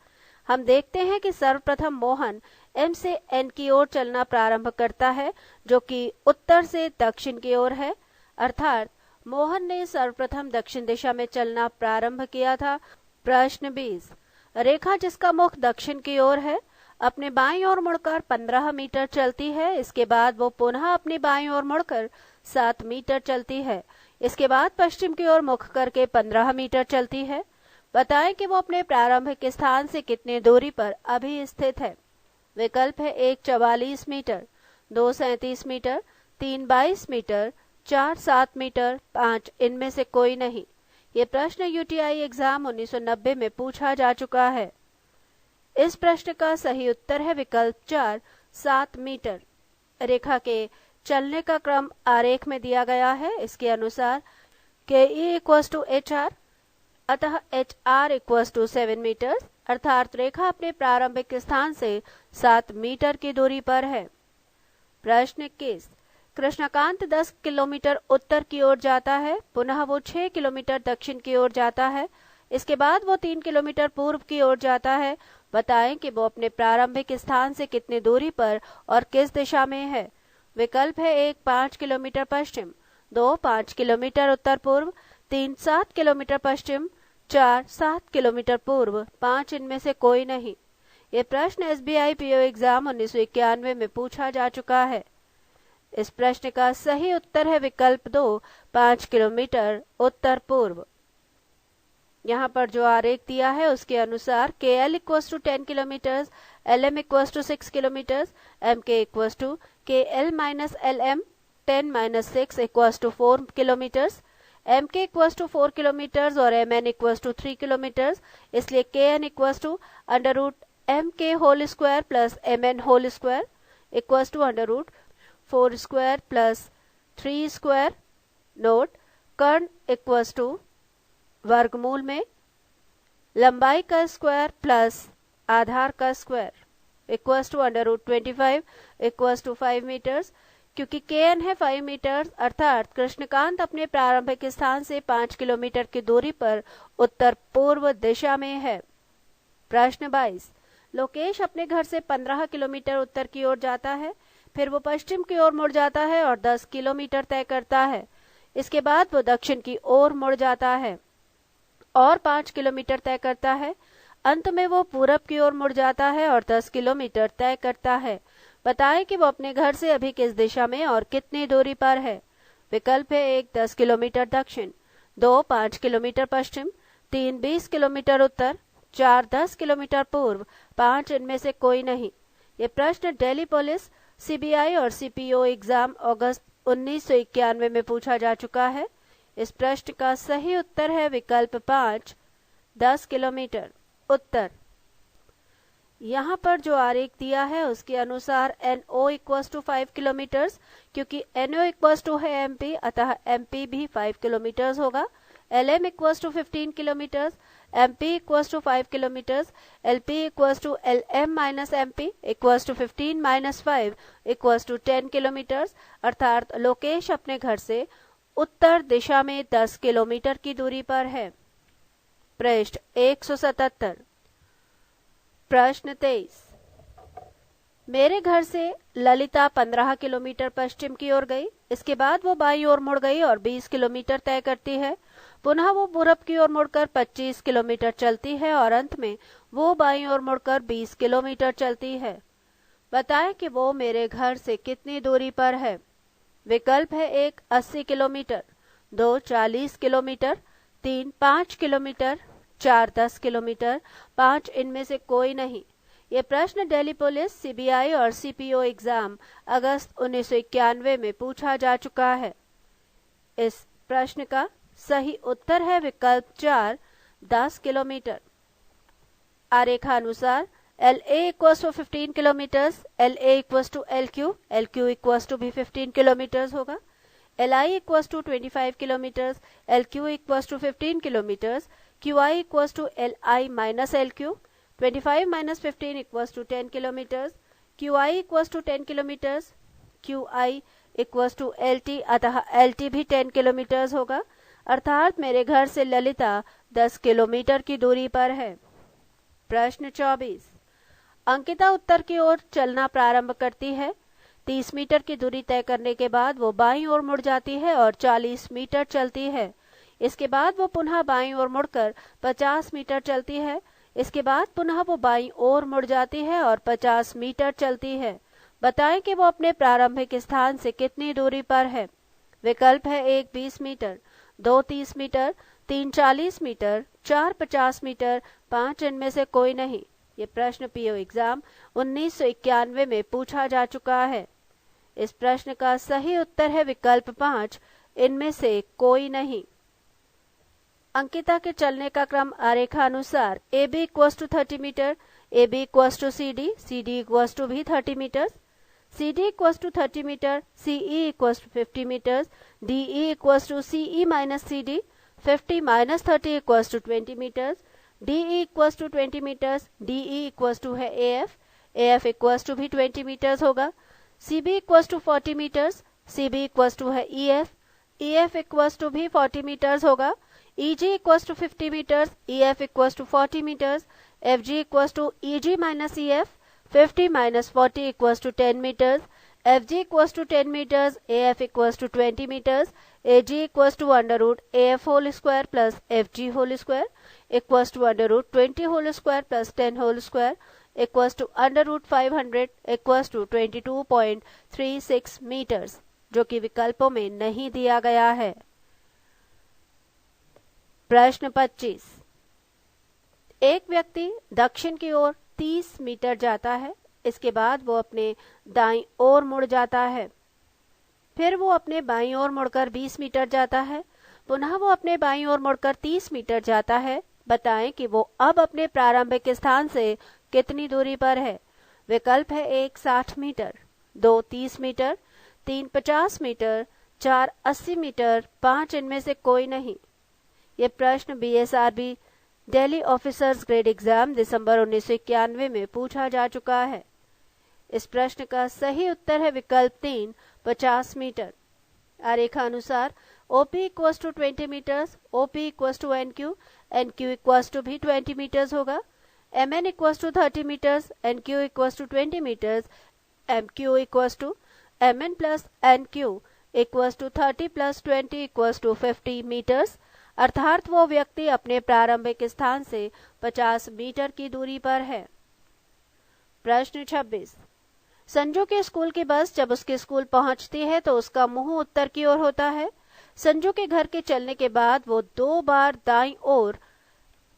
हम देखते हैं कि सर्वप्रथम मोहन M से N की ओर चलना प्रारंभ करता है, जो कि उत्तर से दक्षिण की ओर है, अर्थात मोहन ने सर्वप्रथम दक्षिण दिशा में चलना प्रारंभ किया था। प्रश्न 20 रेखा जिसका मुख दक्षिण की ओर है अपने बाईं ओर मुड़कर 15 मीटर चलती है। इसके बाद वो पुनः अपनी बाईं ओर मुड़कर 7 मीटर चलती है। इसके बाद पश्चिम की ओर मुख करके 15 मीटर चलती है। बताएं कि वो अपने प्रारंभिक स्थान से कितनी दूरी पर अभी स्थित है। विकल्प है 1 44 मीटर, 2 37 मीटर, 3 22 मीटर, 4 7 मीटर, 5 इनमें से कोई नहीं। ये प्रश्न यूटीआई एग्जाम 1990 में पूछा जा चुका है। इस प्रश्न का सही उत्तर है विकल्प 4 7 मीटर। रेखा के चलने का क्रम आरेख में दिया गया है। इसके अनुसार KE = HR, अतः HR = 7 मीटर, अर्थात रेखा अपने प्रारंभिक स्थान से 7 मीटर की दूरी पर है। प्रश्न 21। कृष्णकांत 10 किलोमीटर उत्तर की ओर जाता है, पुनः वो 6 किलोमीटर दक्षिण की ओर जाता है, इसके बाद वो 3 किलोमीटर पूर्व की ओर जाता है। बताएं कि वो अपने प्रारंभिक स्थान से कितनी दूरी पर और किस दिशा में है। विकल्प है 1 5 किलोमीटर पश्चिम, 2 5 किलोमीटर उत्तर पूर्व, 3 7 किलोमीटर पश्चिम, 4 7 किलोमीटर पूर्व, 5 इनमें से कोई नहीं। ये प्रश्न SBI PO एग्जाम 1991 में पूछा जा चुका है। इस प्रश्न का सही उत्तर है विकल्प 2 5 किलोमीटर उत्तर पूर्व। यहाँ पर जो आरेख दिया है उसके अनुसार KL = 10 kilometre, LM = 6 kilometre, MK = KL - LM 10 - 6 = 4 kilometre, MK = 4 kilometre और MN = 3 किलोमीटर, इसलिए KN = √MK² + MN² = √4² + 3²। नोट: कर्ण वर्गमूल में लंबाई का स्क्वायर प्लस आधार का स्क्वायर √25 = 5 मीटर्स। क्योंकि KN है 5 मीटर्स, अर्थात कृष्णकांत अपने प्रारंभिक स्थान से 5 किलोमीटर की दूरी पर उत्तर पूर्व दिशा में है। प्रश्न 22। लोकेश अपने घर से 15 किलोमीटर उत्तर की ओर जाता है, फिर वो पश्चिम की ओर मुड़ जाता है और 10 किलोमीटर तय करता है। इसके बाद वो दक्षिण की ओर मुड़ जाता है और 5 किलोमीटर तय करता है। अंत में वो पूरब की ओर मुड़ जाता है और 10 किलोमीटर तय करता है। बताएं कि वो अपने घर से अभी किस दिशा में और कितनी दूरी पर है। विकल्प है 1 10 किलोमीटर दक्षिण, 2 5 किलोमीटर पश्चिम, 3 20 किलोमीटर उत्तर, 4 10 किलोमीटर पूर्व, 5 इनमें से कोई नहीं। ये प्रश्न दिल्ली पुलिस, CBI और CPO एग्जाम अगस्त 1991 में पूछा जा चुका है। इस प्रश्न का सही उत्तर है विकल्प 5 10 किलोमीटर उत्तर। यहाँ पर जो आरेख दिया है उसके अनुसार NO = 5 किलोमीटर, क्योंकि NO = है MP, अतः MP भी 5 किलोमीटर होगा। LM = 15 kilometre, MP = 5 kilometre, LP = LM - MP = 15 - 5 = 10 kilometre, अर्थात लोकेश अपने घर से उत्तर दिशा में 10 किलोमीटर की दूरी पर है। पृष्ठ 177। प्रश्न 23। मेरे घर से ललिता 15 किलोमीटर पश्चिम की ओर गई, इसके बाद वो बाईं ओर मुड़ गई और 20 किलोमीटर तय करती है। पुनः वो पूरब की ओर मुड़कर 25 किलोमीटर चलती है और अंत में वो बाईं ओर मुड़कर 20 किलोमीटर चलती है। बताएं कि वो मेरे घर से कितनी दूरी पर है। विकल्प है 1 80 किलोमीटर, 2 40 किलोमीटर, 3 5 किलोमीटर, 4 10 किलोमीटर, 5 इनमें से कोई नहीं। ये प्रश्न दिल्ली पुलिस, CBI और CPO एग्जाम अगस्त 1991 में पूछा जा चुका है। इस प्रश्न का सही उत्तर है विकल्प 4 10 किलोमीटर। आरेखानुसार LA = 15 किलोमीटर, LA = LQ, LQ = भी 15 किलोमीटर होगा। LI = 25 kilometre, LQ = 15 kilometre, QI = LI - LQ, 25 - 15 = 10 kilometre, QI = 10 kilometre, QI = LT, अतः LT भी 10 किलोमीटर होगा, अर्थात मेरे घर से ललिता 10 किलोमीटर की दूरी पर है। प्रश्न 24। अंकिता उत्तर की ओर चलना प्रारंभ करती है। 30 मीटर की दूरी तय करने के बाद वो बाईं ओर मुड़ जाती है और 40 मीटर चलती है। इसके बाद वो पुनः बाईं ओर मुड़कर 50 मीटर चलती है। इसके बाद पुनः वो बाईं ओर मुड़ जाती है और 50 मीटर चलती है। बताएं कि वो अपने प्रारंभिक स्थान से कितनी दूरी पर है। विकल्प है 1 20 मीटर, 2 30 मीटर, 3 40 मीटर, 4 50 मीटर, 5 इनमें से कोई नहीं। ये प्रश्न पीओ एग्जाम 1991 में पूछा जा चुका है। इस प्रश्न का सही उत्तर है विकल्प 5, इनमें से कोई नहीं। अंकिता के चलने का क्रम आरेखानुसार AB equals to 30 metre, AB equals to CD, CD equals to भी 30 metres, CD equals to 30 metre, CE equals to 50 metres, DE equals to CE minus CD, 50 minus 30 equals to 20 metres, DE equals to 20 metres, DE equals to है AF, AF equals to भी 20 metres होगा, CB equals to 40 metres, CB equals to है EF, EF equals to भी 40 metres होगा, EG equals to 50 meters, EF equals to 40 meters, FG equals to EG minus EF, 50 minus 40 equals to 10 meters, FG equals to 10 meters, AF equals to 20 meters, AG equals to under root AF whole square plus FG whole square equals to under root 20 whole square plus 10 whole square equals to under root 500 equals to 22.36 meters, जो कि विकल्पों में नहीं दिया गया है। प्रश्न 25। एक व्यक्ति दक्षिण की ओर 30 मीटर जाता है, इसके बाद वो अपने दाईं ओर मुड़ जाता है, फिर वो अपने बाईं ओर मुड़कर 20 मीटर जाता है, पुनः वो अपने बाईं ओर मुड़कर 30 मीटर जाता है। बताएं कि वो अब अपने प्रारंभिक स्थान से कितनी दूरी पर है। विकल्प है 1 60 मीटर, 2 30 मीटर, 3 50 मीटर, 4 80 मीटर, 5 इनमें से कोई नहीं। ये प्रश्न BSRB Delhi officers grade exam दिसंबर 1991 में पूछा जा चुका है। इस प्रश्न का सही उत्तर है विकल्प 3, 50 मीटर। आरेखानुसार OP equals to 20 metres, OP equals to NQ, NQ equals to भी 20 मीटर्स होगा, MN equals to 30 metres, NQ equals to 20 metres, MQ equals to MN plus NQ equals to 30 plus 20 equals to 50 metres, अर्थात वो व्यक्ति अपने प्रारंभिक स्थान से 50 metre की दूरी पर है। प्रश्न 26। संजू के स्कूल की बस जब उसके स्कूल पहुंचती है तो उसका मुंह उत्तर की ओर होता है। संजू के घर के चलने के बाद वो 2 बार दाईं ओर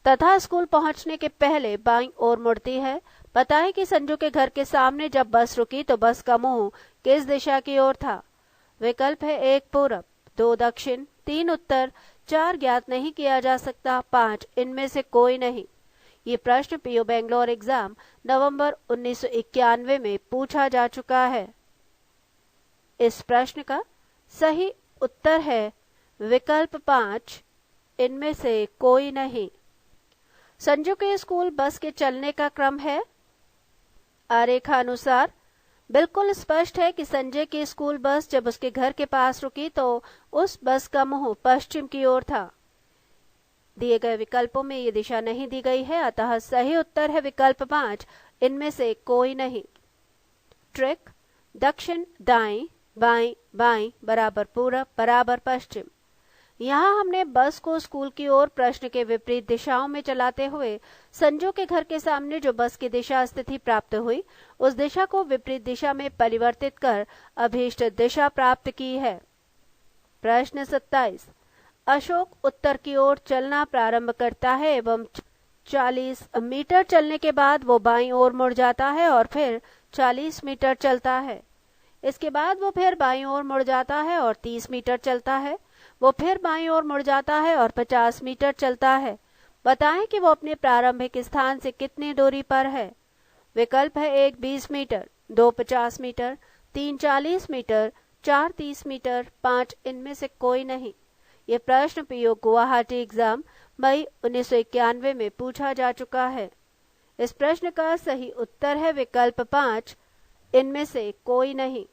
तथा स्कूल पहुंचने के पहले बाईं ओर मुड़ती है। बताएं कि संजू के घर के सामने जब बस रुकी तो बस का मुंह किस दिशा की ओर था। विकल्प है 1 पूरब, 2 दक्षिण, 3 उत्तर, 4 ज्ञात नहीं किया जा सकता, 5 इनमें से कोई नहीं। ये प्रश्न पीओ बेंगलोर एग्जाम नवंबर 1991 में पूछा जा चुका है। इस प्रश्न का सही उत्तर है विकल्प 5, इनमें से कोई नहीं। संजू के स्कूल बस के चलने का क्रम है आरेखानुसार। बिल्कुल स्पष्ट है कि संजय की स्कूल बस जब उसके घर के पास रुकी तो उस बस का मुंह पश्चिम की ओर था। दिए गए विकल्पों में ये दिशा नहीं दी गई है, अतः सही उत्तर है विकल्प 5, इनमें से कोई नहीं। ट्रिक: दक्षिण दाएं, बाएं बाएं बराबर पूरब बराबर पश्चिम। यहाँ हमने बस को स्कूल की ओर प्रश्न के विपरीत दिशाओं में चलाते हुए संजू के घर के सामने जो बस की दिशा स्थिति प्राप्त हुई उस दिशा को विपरीत दिशा में परिवर्तित कर अभीष्ट दिशा प्राप्त की है। प्रश्न 27। अशोक उत्तर की ओर चलना प्रारंभ करता है एवं 40 मीटर चलने के बाद वो बाईं ओर मुड़ जाता है और फिर 40 मीटर चलता है। इसके बाद वो फिर बाईं ओर मुड़ जाता है और 30 मीटर चलता है। वो फिर बाईं ओर मुड़ जाता है और 50 मीटर चलता है। बताएं कि वो अपने प्रारंभिक स्थान से कितनी दूरी पर है। विकल्प है 1 20 मीटर, 2 50 मीटर, 3 40 मीटर, 4 30 मीटर, 5 इनमें से कोई नहीं। ये प्रश्न पीओ गुवाहाटी एग्जाम मई 1991 में पूछा जा चुका है। इस प्रश्न का सही उत्तर है विकल्प 5, इनमें से कोई नहीं।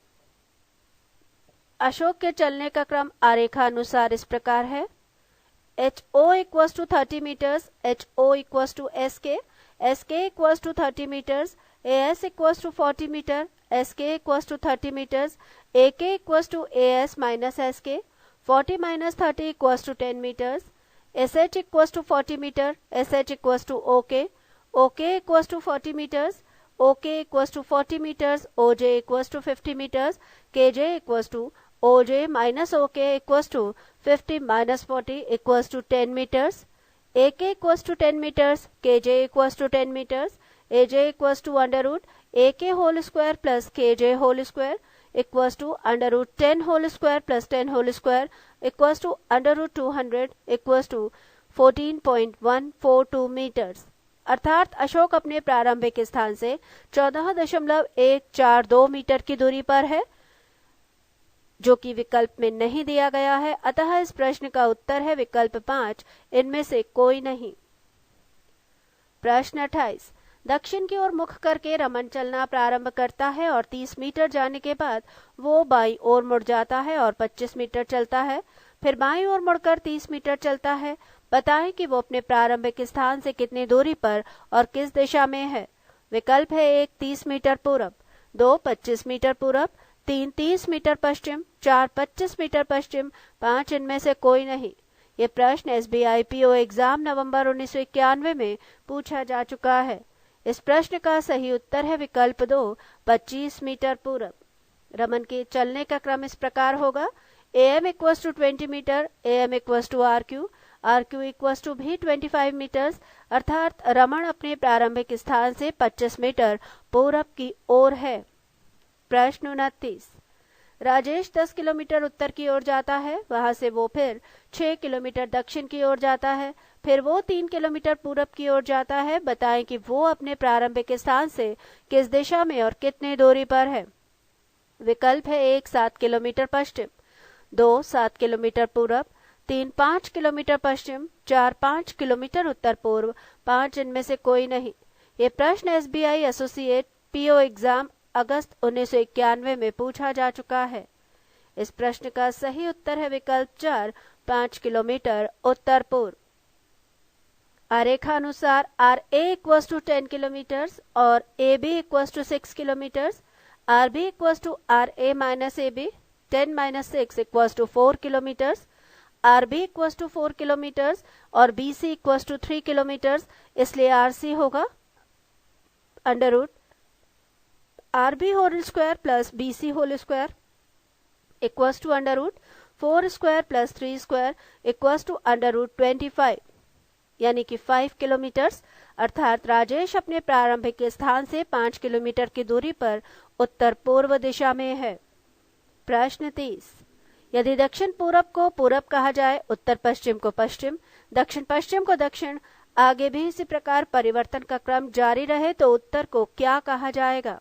अशोक के चलने का क्रम आरेखानुसार इस प्रकार है। HO equals to 30 metres, HO equals to SK, SK equals to 30 metres, AS equals to 40 metre, SK equals to 30 metres, AK equals to AS minus SK, 40 minus 30 equals to 10 metres, SH equals to 40 metre, SH equals to OK, OK equals to 40 metres, OK equals to 40 metres, OJ equals to 50 metres, KJ equals to OJ minus OK equals to 50 minus 40 equals to 10 meters. AK equals to 10 meters. KJ equals to 10 meters. AJ equals to under root AK whole square plus KJ whole square equals to under root 10 whole square plus 10 whole square equals to under root 200 equals to 14.142 metres. अर्थात अशोक अपने प्रारंभिक स्थान से 14.142 metre की दूरी पर है, जो कि विकल्प में नहीं दिया गया है। अतः इस प्रश्न का उत्तर है विकल्प 5, इनमें से कोई नहीं। प्रश्न 28। दक्षिण की ओर मुख करके रमन चलना प्रारंभ करता है और 30 मीटर जाने के बाद वो बाईं ओर मुड़ जाता है और 25 मीटर चलता है, फिर बाईं ओर मुड़कर 30 मीटर चलता है। बताएं कि वो अपने प्रारंभिक स्थान से कितनी दूरी पर और किस दिशा में है। विकल्प है 1 30 मीटर पूरब, 2 25 मीटर पूरब, 3 30 मीटर पश्चिम, 4 25 मीटर पश्चिम, 5 इनमें से कोई नहीं। ये प्रश्न SBI PO एग्जाम नवंबर 1991 में पूछा जा चुका है। इस प्रश्न का सही उत्तर है विकल्प 2 25 मीटर पूरब। रमन के चलने का क्रम इस प्रकार होगा: AM equals to 20 metre, AM equals to RQ equals to भी 25 मीटर्स। अर्थात रमन अपने प्रारंभिक स्थान से 25 मीटर पूरब की ओर है। प्रश्न 29। राजेश 10 किलोमीटर उत्तर की ओर जाता है, वहां से वो फिर 6 किलोमीटर दक्षिण की ओर जाता है, फिर वो 3 किलोमीटर पूरब की ओर जाता है। बताएं कि वो अपने प्रारंभिक स्थान से किस दिशा में और कितनी दूरी पर है। विकल्प है 1 7 किलोमीटर पश्चिम, 2 7 किलोमीटर पूरब, 3 5 किलोमीटर पश्चिम, 4 5 किलोमीटर उत्तर पूर्व, 5 इनमें से कोई नहीं। ये प्रश्न SBI एसोसिएट PO एग्जाम अगस्त 1991 में पूछा जा चुका है। इस प्रश्न का सही उत्तर है विकल्प 4 5 किलोमीटर उत्तर पूर्व। आरेखानुसार RA इक्वल्स टू 10 किलोमीटर्स और AB equals to 6 kilometres, RB equals to RA minus AB, 10 minus 6 equals to 4 kilometres, RB equals to 4 kilometres और BC इक्वल्स टू 3 किलोमीटर्स। इसलिए RC होगा under root RB whole square plus BC whole square equals to under root 4 square plus 3 square equals to under root 25, यानी कि 5 kilometres. अर्थात राजेश अपने प्रारंभिक स्थान से 5 किलोमीटर की दूरी पर उत्तर पूर्व दिशा में है। प्रश्न 30। यदि दक्षिण पूरब को पूरब कहा जाए, उत्तर पश्चिम को पश्चिम, दक्षिण पश्चिम को दक्षिण, आगे भी इसी प्रकार परिवर्तन का क्रम जारी रहे तो उत्तर को क्या कहा जाएगा।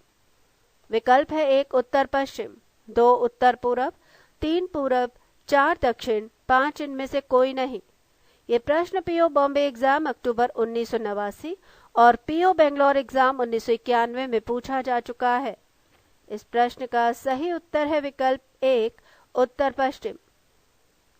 विकल्प है 1 उत्तर पश्चिम, 2 उत्तर पूरब, 3 पूरब, 4 दक्षिण, 5 इनमें से कोई नहीं। ये प्रश्न PO बॉम्बे एग्जाम अक्टूबर 1989 और PO बेंगलोर एग्जाम 1991 में पूछा जा चुका है। इस प्रश्न का सही उत्तर है विकल्प 1 उत्तर पश्चिम।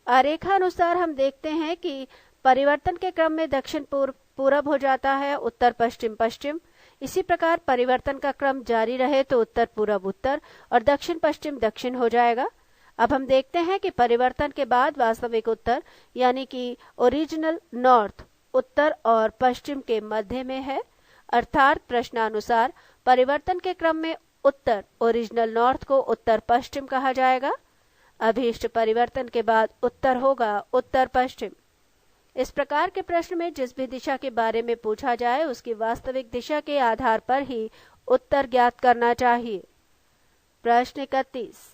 आरेखानुसार हम देखते हैं कि परिवर्तन के क्रम में दक्षिण पूरब हो जाता है, उत्तर पश्चिम पश्चिम। इसी प्रकार परिवर्तन का क्रम जारी रहे तो उत्तर पूरब उत्तर और दक्षिण पश्चिम दक्षिण हो जाएगा। अब हम देखते हैं कि परिवर्तन के बाद वास्तविक उत्तर यानी कि ओरिजिनल नॉर्थ उत्तर और पश्चिम के मध्य में है। अर्थात प्रश्नानुसार परिवर्तन के क्रम में उत्तर ओरिजिनल नॉर्थ को उत्तर पश्चिम कहा जाएगा। अभीष्ट परिवर्तन के बाद उत्तर होगा उत्तर पश्चिम। इस प्रकार के प्रश्न में जिस भी दिशा के बारे में पूछा जाए उसकी वास्तविक दिशा के आधार पर ही उत्तर ज्ञात करना चाहिए। प्रश्न 31।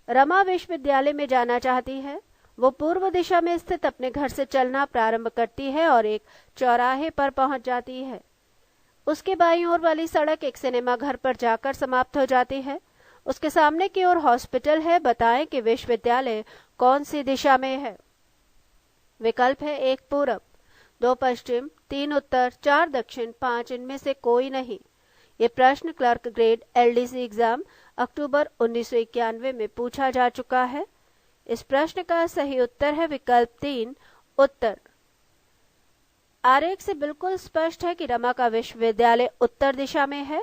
रमा विश्वविद्यालय में जाना चाहती है। वो पूर्व दिशा में स्थित अपने घर से चलना प्रारंभ करती है और एक चौराहे पर पहुंच जाती है। उसके बाईं ओर वाली सड़क एक सिनेमा घर पर जाकर समाप्त हो जाती है। उसके सामने की ओर हॉस्पिटल है। बताएं कि विश्वविद्यालय कौन सी दिशा में है। विकल्प है 1 पूरब, 2 पश्चिम, 3 उत्तर, 4 दक्षिण, 5 इनमें से कोई नहीं। ये प्रश्न क्लर्क ग्रेड LDC एग्जाम अक्टूबर 1991 में पूछा जा चुका है। इस प्रश्न का सही उत्तर है विकल्प 3 उत्तर। आरेख से बिल्कुल स्पष्ट है कि रमा का विश्वविद्यालय उत्तर दिशा में है।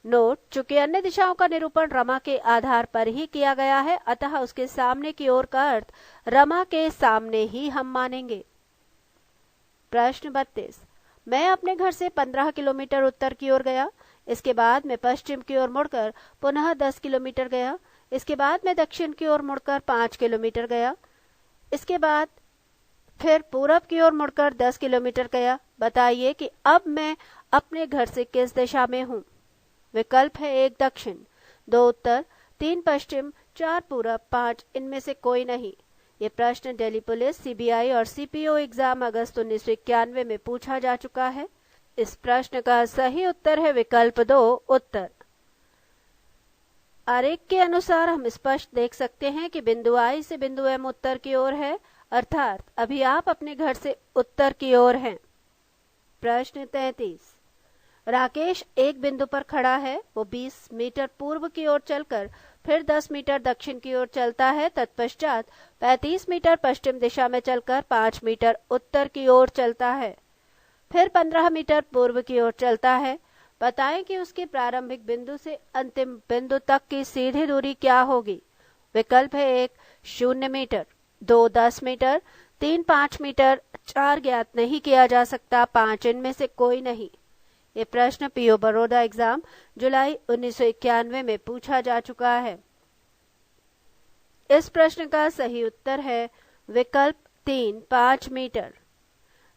नोट: चूंकि अन्य दिशाओं का निरूपण रमा के आधार पर ही किया गया है, अतः उसके सामने की ओर का अर्थ रमा के सामने ही हम मानेंगे। प्रश्न 32। मैं अपने घर से 15 किलोमीटर उत्तर की ओर गया। इसके बाद मैं पश्चिम की ओर मुड़कर पुनः 10 किलोमीटर गया। इसके बाद मैं दक्षिण की ओर मुड़कर 5 किलोमीटर गया। इसके बाद फिर पूरब की ओर मुड़कर 10 किलोमीटर गया। बताइए कि अब मैं अपने घर से किस दिशा में हूँ। विकल्प है 1 दक्षिण, 2 उत्तर, 3 पश्चिम, 4 पूरब, 5 इनमें से कोई नहीं। ये प्रश्न दिल्ली पुलिस, सीबीआई और सीपीओ एग्जाम अगस्त 1991 में पूछा जा चुका है। इस प्रश्न का सही उत्तर है विकल्प 2 उत्तर। आरेख के अनुसार हम स्पष्ट देख सकते हैं कि बिंदु आई से बिंदु एम उत्तर की ओर है, अर्थात अभी आप अपने घर से उत्तर की ओर हैं। प्रश्न 33। राकेश एक बिंदु पर खड़ा है। वो 20 मीटर पूर्व की ओर चलकर फिर 10 मीटर दक्षिण की ओर चलता है। तत्पश्चात 35 मीटर पश्चिम दिशा में चलकर 5 मीटर उत्तर की ओर चलता है। फिर 15 मीटर पूर्व की ओर चलता है। बताएं कि उसके प्रारंभिक बिंदु से अंतिम बिंदु तक की सीधी दूरी क्या होगी। विकल्प है 1 0 मीटर, 2 10 मीटर, 3 5 मीटर, 4 ज्ञात नहीं किया जा सकता, 5 इनमें से कोई नहीं। ये प्रश्न पीओ बड़ौदा एग्जाम जुलाई 1991 में पूछा जा चुका है। इस प्रश्न का सही उत्तर है विकल्प 3 5 मीटर।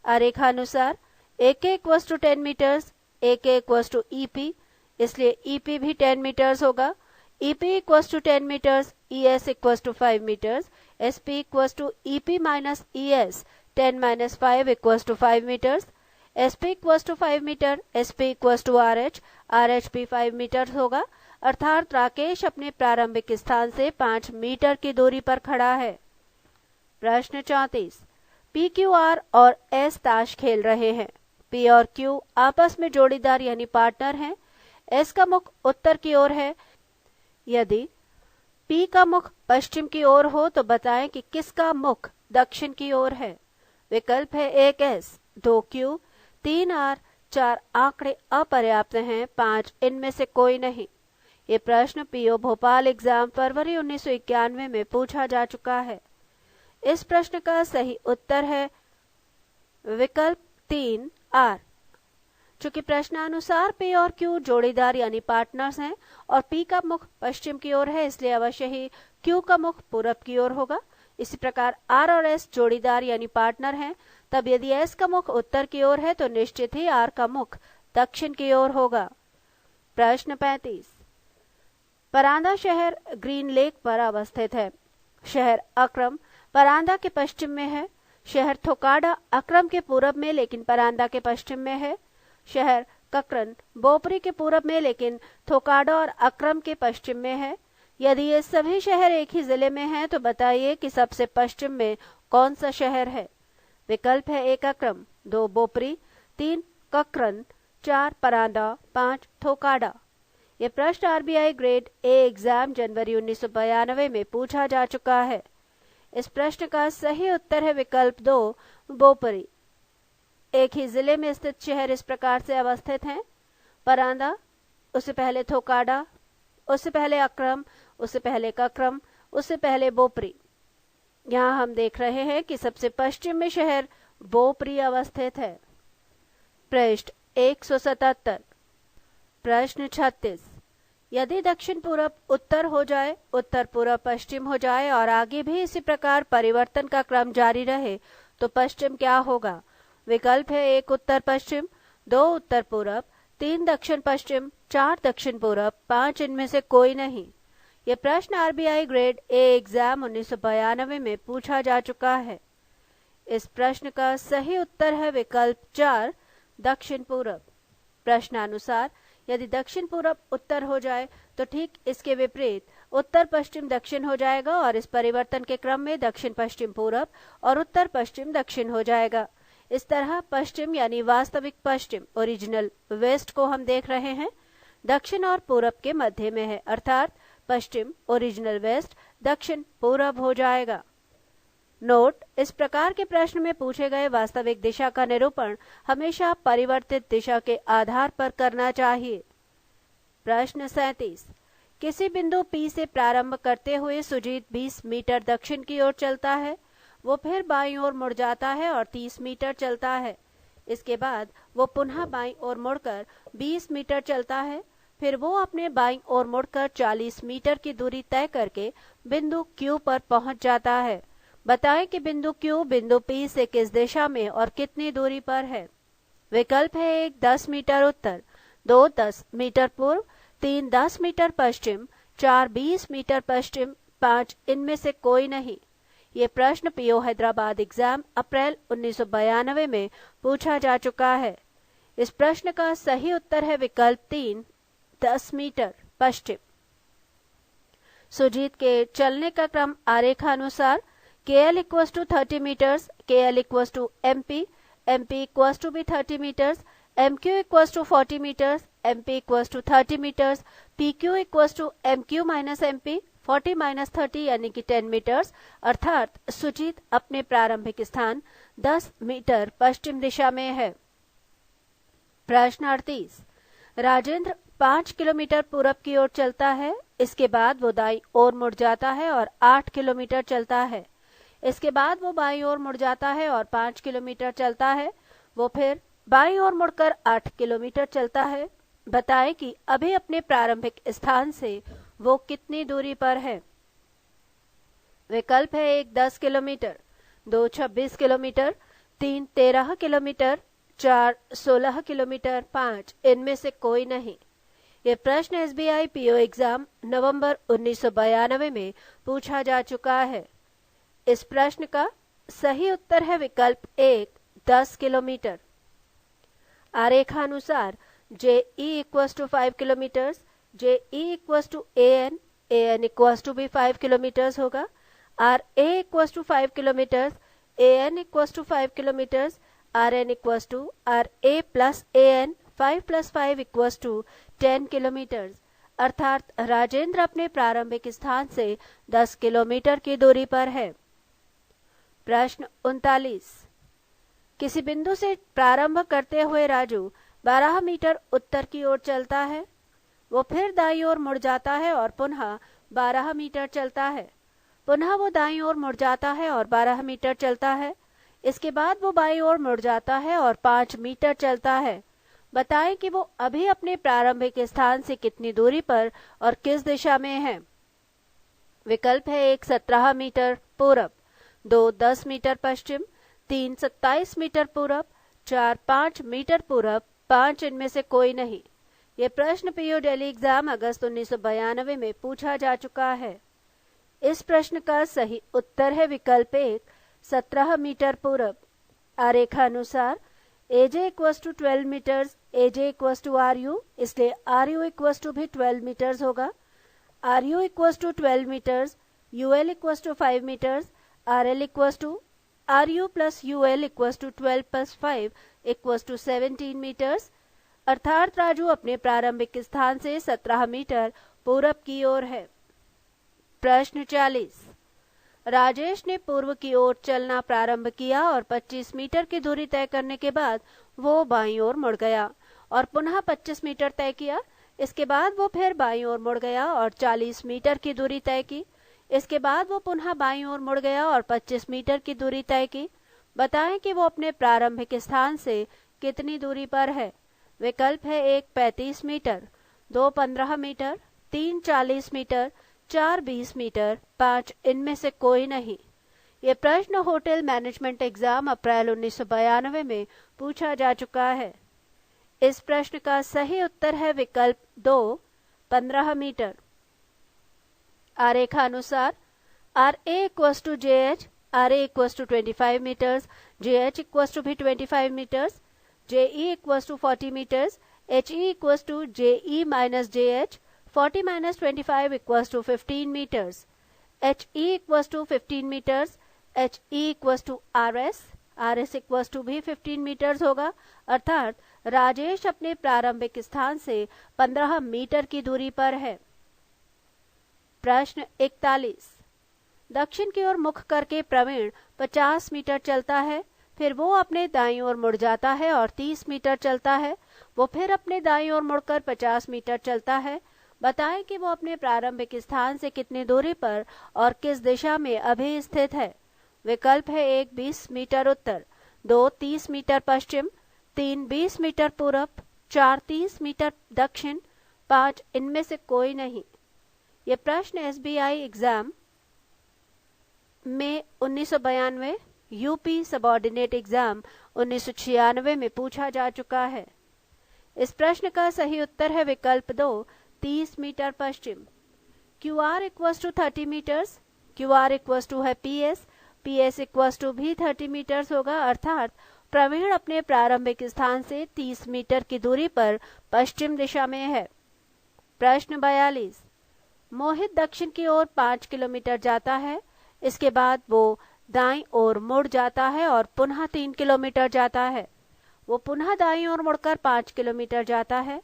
आरेखानुसार AK = 10 मीटर्स, AK = EP, इसलिए EP भी 10 मीटर्स होगा। EP = 10 metres, ES = 5 metres, SP = EP - ES 10 - 5 = 5 metres, SP = 5 metre, SP = RH, RH भी 5 मीटर होगा। अर्थात राकेश अपने प्रारंभिक स्थान से 5 मीटर की दूरी पर खड़ा है। प्रश्न 34। PQR और S ताश खेल रहे हैं। P और Q आपस में जोड़ीदार यानी पार्टनर हैं। S का मुख उत्तर की ओर है। यदि P का मुख पश्चिम की ओर हो तो बताएं कि किसका मुख दक्षिण की ओर है। विकल्प है 1 S, 2 Q, 3 R, 4 आंकड़े अपर्याप्त हैं, 5 इनमें से कोई नहीं। ये प्रश्न पीओ भोपाल एग्जाम फरवरी 1991 में पूछा जा चुका है। इस प्रश्न का सही उत्तर है विकल्प 3 R। चूंकि प्रश्नानुसार P और Q जोड़ीदार यानी पार्टनर्स हैं और P का मुख पश्चिम की ओर है, इसलिए अवश्य ही Q का मुख पूरब की ओर होगा। इसी प्रकार R और S जोड़ीदार यानी पार्टनर हैं, तब यदि S का मुख उत्तर की ओर है तो निश्चित ही R का मुख दक्षिण की ओर होगा। प्रश्न 35। परांदा शहर ग्रीन लेक पर अवस्थित है। शहर अक्रम परांदा के पश्चिम में है। शहर थोकाडा अक्रम के पूरब में लेकिन परांदा के पश्चिम में है। शहर ककरन बोपरी के पूरब में लेकिन थोकाडा और अक्रम के पश्चिम में है। यदि ये सभी शहर एक ही जिले में हैं तो बताइए कि सबसे पश्चिम में कौन सा शहर है। विकल्प है 1 अक्रम, 2 बोपरी, 3 ककरन, 4 परांदा, 5 थोकाडा। ये प्रश्न RBI ग्रेड A एग्जाम जनवरी 1992 में पूछा जा चुका है। इस प्रश्न का सही उत्तर है विकल्प 2 बोपरी। एक ही जिले में स्थित शहर इस प्रकार से अवस्थित हैं। परांदा, उससे पहले थोकाडा, उससे पहले अक्रम, उससे पहले ककरम, उससे पहले बोपरी। यहाँ हम देख रहे हैं कि सबसे पश्चिम में शहर बोपरी अवस्थित है। पृष्ठ 177। प्रश्न 36। यदि दक्षिण पूरब उत्तर हो जाए, उत्तर पूरब पश्चिम हो जाए और आगे भी इसी प्रकार परिवर्तन का क्रम जारी रहे तो पश्चिम क्या होगा। विकल्प है 1 उत्तर पश्चिम, 2 उत्तर पूरब, 3 दक्षिण पश्चिम, 4 दक्षिण पूरब, 5 इनमें से कोई नहीं। ये प्रश्न RBI ग्रेड A एग्जाम 1992 में पूछा जा चुका है। इस प्रश्न का सही उत्तर है विकल्प 4 दक्षिण पूरब। प्रश्नानुसार यदि दक्षिण पूरब उत्तर हो जाए तो ठीक इसके विपरीत उत्तर पश्चिम दक्षिण हो जाएगा और इस परिवर्तन के क्रम में दक्षिण पश्चिम पूरब और उत्तर पश्चिम दक्षिण हो जाएगा। इस तरह पश्चिम यानी वास्तविक पश्चिम ओरिजिनल वेस्ट को हम देख रहे हैं दक्षिण और पूरब के मध्य में है, अर्थात पश्चिम ओरिजिनल वेस्ट दक्षिण पूरब हो जाएगा। नोट, इस प्रकार के प्रश्न में पूछे गए वास्तविक दिशा का निरूपण हमेशा परिवर्तित दिशा के आधार पर करना चाहिए। प्रश्न 37। किसी बिंदु P से प्रारंभ करते हुए सुजीत 20 मीटर दक्षिण की ओर चलता है। वो फिर बाईं ओर मुड़ जाता है और 30 मीटर चलता है। इसके बाद वो पुनः बाईं ओर मुड़कर 20 मीटर चलता है। फिर वो अपने बाईं ओर मुड़कर 40 मीटर की दूरी तय करके बिंदु Q पर पहुंच जाता है। बताएं कि बिंदु Q बिंदु P से किस दिशा में और कितनी दूरी पर है। विकल्प है 1 10 मीटर उत्तर, 2 10 मीटर पूर्व, 3 10 मीटर पश्चिम, 4 20 मीटर पश्चिम, 5 इनमें से कोई नहीं। ये प्रश्न पीओ हैदराबाद एग्जाम अप्रैल 1992 में पूछा जा चुका है। इस प्रश्न का सही उत्तर है विकल्प 3 10 मीटर पश्चिम। सुजीत के चलने का क्रम आरेखानुसार KL equals to 30 metres, KL equals to MP, MP equals to भी 30 metres, MQ equals to 40 metres, MP equals to 30 metres, PQ equals to MQ minus MP 40 minus 30 यानी कि 10 मीटर्स। अर्थात सुजीत अपने प्रारंभिक स्थान 10 मीटर पश्चिम दिशा में है। प्रश्न 38, राजेंद्र 5 किलोमीटर पूरब की ओर चलता है। इसके बाद वो दाईं ओर मुड़ जाता है और 8 किलोमीटर चलता है। इसके बाद वो बाईं ओर मुड़ जाता है और 5 किलोमीटर चलता है। वो फिर बाईं ओर मुड़कर 8 किलोमीटर चलता है। बताएं कि अभी अपने प्रारंभिक स्थान से वो कितनी दूरी पर है। विकल्प है 1 10 किलोमीटर, 2 26 किलोमीटर, 3 13 किलोमीटर, 4 16 किलोमीटर, 5 इनमें से कोई नहीं। ये प्रश्न SBI PO एग्जाम नवंबर 1992 में पूछा जा चुका है। इस प्रश्न का सही उत्तर है विकल्प 1 10 किलोमीटर। आरेखानुसार JE equals to 5 kilometres, JE equals to AN, AN equals to भी 5 किलोमीटर्स होगा। RA equals to 5 kilometres, AN equals to 5 kilometres, RN equals to RA plus AN 5 plus 5 equals to 10 kilometres. अर्थात राजेंद्र अपने प्रारंभिक स्थान से 10 kilometre की दूरी पर है। प्रश्न 39, किसी बिंदु से प्रारंभ करते हुए राजू 12 मीटर उत्तर की ओर चलता है। वो फिर दाईं ओर मुड़ जाता है और पुनः 12 मीटर चलता है। पुनः वो दाईं ओर मुड़ जाता है और 12 मीटर चलता है। इसके बाद वो बाईं ओर मुड़ जाता है और 5 मीटर चलता है। बताएं कि वो अभी अपने प्रारंभिक स्थान से कितनी दूरी पर और किस दिशा में है। विकल्प है 1 17 मीटर पूरब, 2 10 मीटर पश्चिम, 3 27 मीटर पूरब, 4 5 मीटर पूरब, 5 इनमें से कोई नहीं। ये प्रश्न PO दिल्ली एग्जाम अगस्त 1992 में पूछा जा चुका है। इस प्रश्न का सही उत्तर है विकल्प 1 17 मीटर पूरब। आरेखानुसार AJ equals to 12 metres, AJ equals to RU, इसलिए RU इक्वस टू भी 12 मीटर्स होगा। RU equals to 12 metres, UL equals to 5 metres, RL equals to RU plus UL equals to 12 plus 5 equals to 17 metres. अर्थात राजू अपने प्रारंभिक स्थान से 17 metre पूरब की ओर है। प्रश्न 40, राजेश ने पूर्व की ओर चलना प्रारंभ किया और 25 मीटर की दूरी तय करने के बाद वो बाईं ओर मुड़ गया और पुनः 25 मीटर तय किया। इसके बाद वो फिर बाईं ओर मुड़ गया और 40 मीटर की दूरी तय की। इसके बाद वो पुनः बाईं ओर मुड़ गया और 25 मीटर की दूरी तय की। बताएं कि वो अपने प्रारंभिक स्थान से कितनी दूरी पर है। विकल्प है 1 35 मीटर, 2 15 मीटर, 3 40 मीटर, 4 20 मीटर, 5 इनमें से कोई नहीं। ये प्रश्न होटल मैनेजमेंट एग्जाम अप्रैल 1992 में पूछा जा चुका है। इस प्रश्न का सही उत्तर है विकल्प 2 15 मीटर। आरेखानुसार RA equals to JH, RA equals to 25 metres, JH equals to भी 25 metres, JE equals to 40 metres, HE equals to JE minus JH 40 minus 25 equals to 15 meters. HE equals to 15 meters. HE equals to RS. RS equals to भी 15 meters होगा। अर्थात राजेश अपने प्रारंभिक स्थान से 15 metre की दूरी पर है। प्रश्न 41, दक्षिण की ओर मुख करके प्रवीण 50 मीटर चलता है। फिर वो अपने दाईं ओर मुड़ जाता है और 30 मीटर चलता है। वो फिर अपने दाईं ओर मुड़कर 50 मीटर चलता है। बताएं कि वो अपने प्रारंभिक स्थान से कितनी दूरी पर और किस दिशा में अभी स्थित है। विकल्प है 1 20 मीटर उत्तर, 2 30 मीटर पश्चिम, 3 20 मीटर पूरब, 4 30 मीटर दक्षिण, 5 इनमें से कोई नहीं। ये प्रश्न SBI एग्जाम में 1992, यूपी सबऑर्डिनेट एग्जाम 1996 में पूछा जा चुका है। इस प्रश्न का सही उत्तर है विकल्प 2, 30 मीटर पश्चिम। QR equals to 30 metres, QR equals to है PS, PS इक्वस टू भी 30 मीटर्स होगा, अर्थात प्रवीण अपने प्रारंभिक स्थान से 30 मीटर की दूरी पर पश्चिम दिशा में है। प्रश्न 42, मोहित दक्षिण की ओर 5 किलोमीटर जाता है, इसके बाद वो दाईं ओर मुड़ जाता है और पुनः 3 किलोमीटर जाता है। वो पुनः दाईं ओर मुड़कर 5 किलोमीटर जाता है,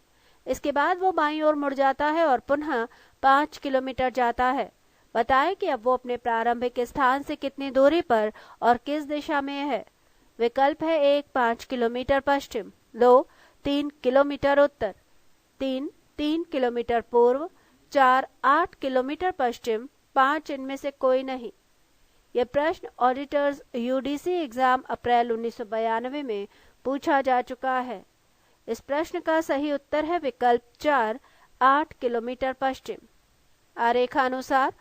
इसके बाद वो बाईं ओर मुड़ जाता है और पुनः 5 किलोमीटर जाता है। बताएं कि अब वो अपने प्रारंभिक स्थान से कितनी दूरी पर और किस दिशा में है। विकल्प है 1, 5 किलोमीटर पश्चिम, 2, 3 किलोमीटर उत्तर, 3, 3 किलोमीटर पूर्व, 4, 8 किलोमीटर पश्चिम, 5 इनमें से कोई नहीं। यह प्रश्न ऑडिटर्स यूडीसी एग्जाम अप्रैल 1992 में पूछा जा चुका है। इस प्रश्न का सही उत्तर है विकल्प 4, 8 किलोमीटर पश्चिम। आरेखानुसार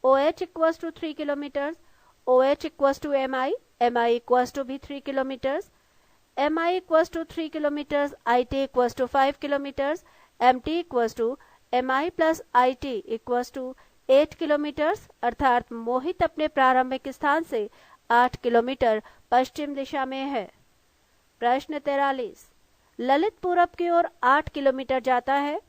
OH equals to 3 kilometre, OH equals to MI, MI equals to भी 3 kilometres, MI equals to 3 kilometres, IT equals to 5 kilometres, MT equals to MI plus IT equals to 8 kilometres, अर्थात मोहित अपने प्रारंभिक स्थान से 8 किलोमीटर पश्चिम दिशा में है। प्रश्न 43, ललित पूरब की ओर 8 किलोमीटर जाता है,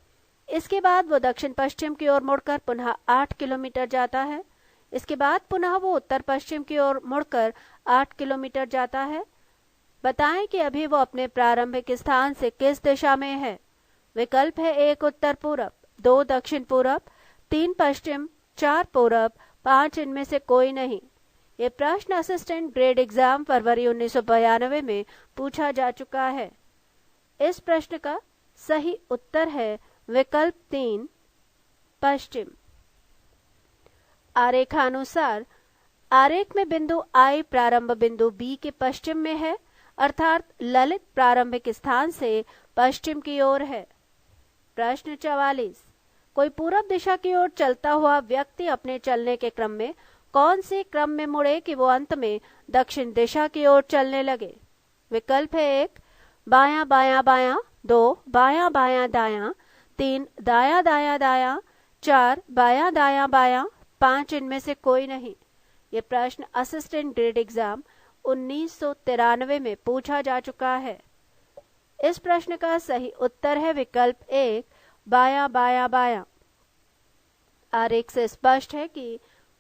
इसके बाद वो दक्षिण पश्चिम की ओर मुड़कर पुनः 8 किलोमीटर जाता है, इसके बाद पुनः वो उत्तर पश्चिम की ओर मुड़कर 8 किलोमीटर जाता है। बताएं कि अभी वो अपने प्रारंभिक स्थान से किस दिशा में है। विकल्प है 1 उत्तर पूरब, 2 दक्षिण पूरब, 3 पश्चिम, 4 पूरब, 5 इनमें से कोई नहीं। ये प्रश्न असिस्टेंट ग्रेड एग्जाम फरवरी 1992 में पूछा जा चुका है। इस प्रश्न का सही उत्तर है विकल्प 3, पश्चिम। आरेखानुसार आरेख में बिंदु I प्रारंभ बिंदु B के पश्चिम में है, अर्थात ललित प्रारंभिक स्थान से पश्चिम की ओर है। प्रश्न 44, कोई पूरब दिशा की ओर चलता हुआ व्यक्ति अपने चलने के क्रम में कौन से क्रम में मुड़े कि वो अंत में दक्षिण दिशा की ओर चलने लगे। विकल्प है 1, बायां बायां बायां, 2 बायां बायां दायां, 3 दायां दायां दायां, 4 बायां दायां बायां, 5 इनमें से कोई नहीं। ये प्रश्न असिस्टेंट ग्रेड एग्जाम 1993 में पूछा जा चुका है। इस प्रश्न का सही उत्तर है विकल्प 1, बायां बायां बायां। आरेख से स्पष्ट है कि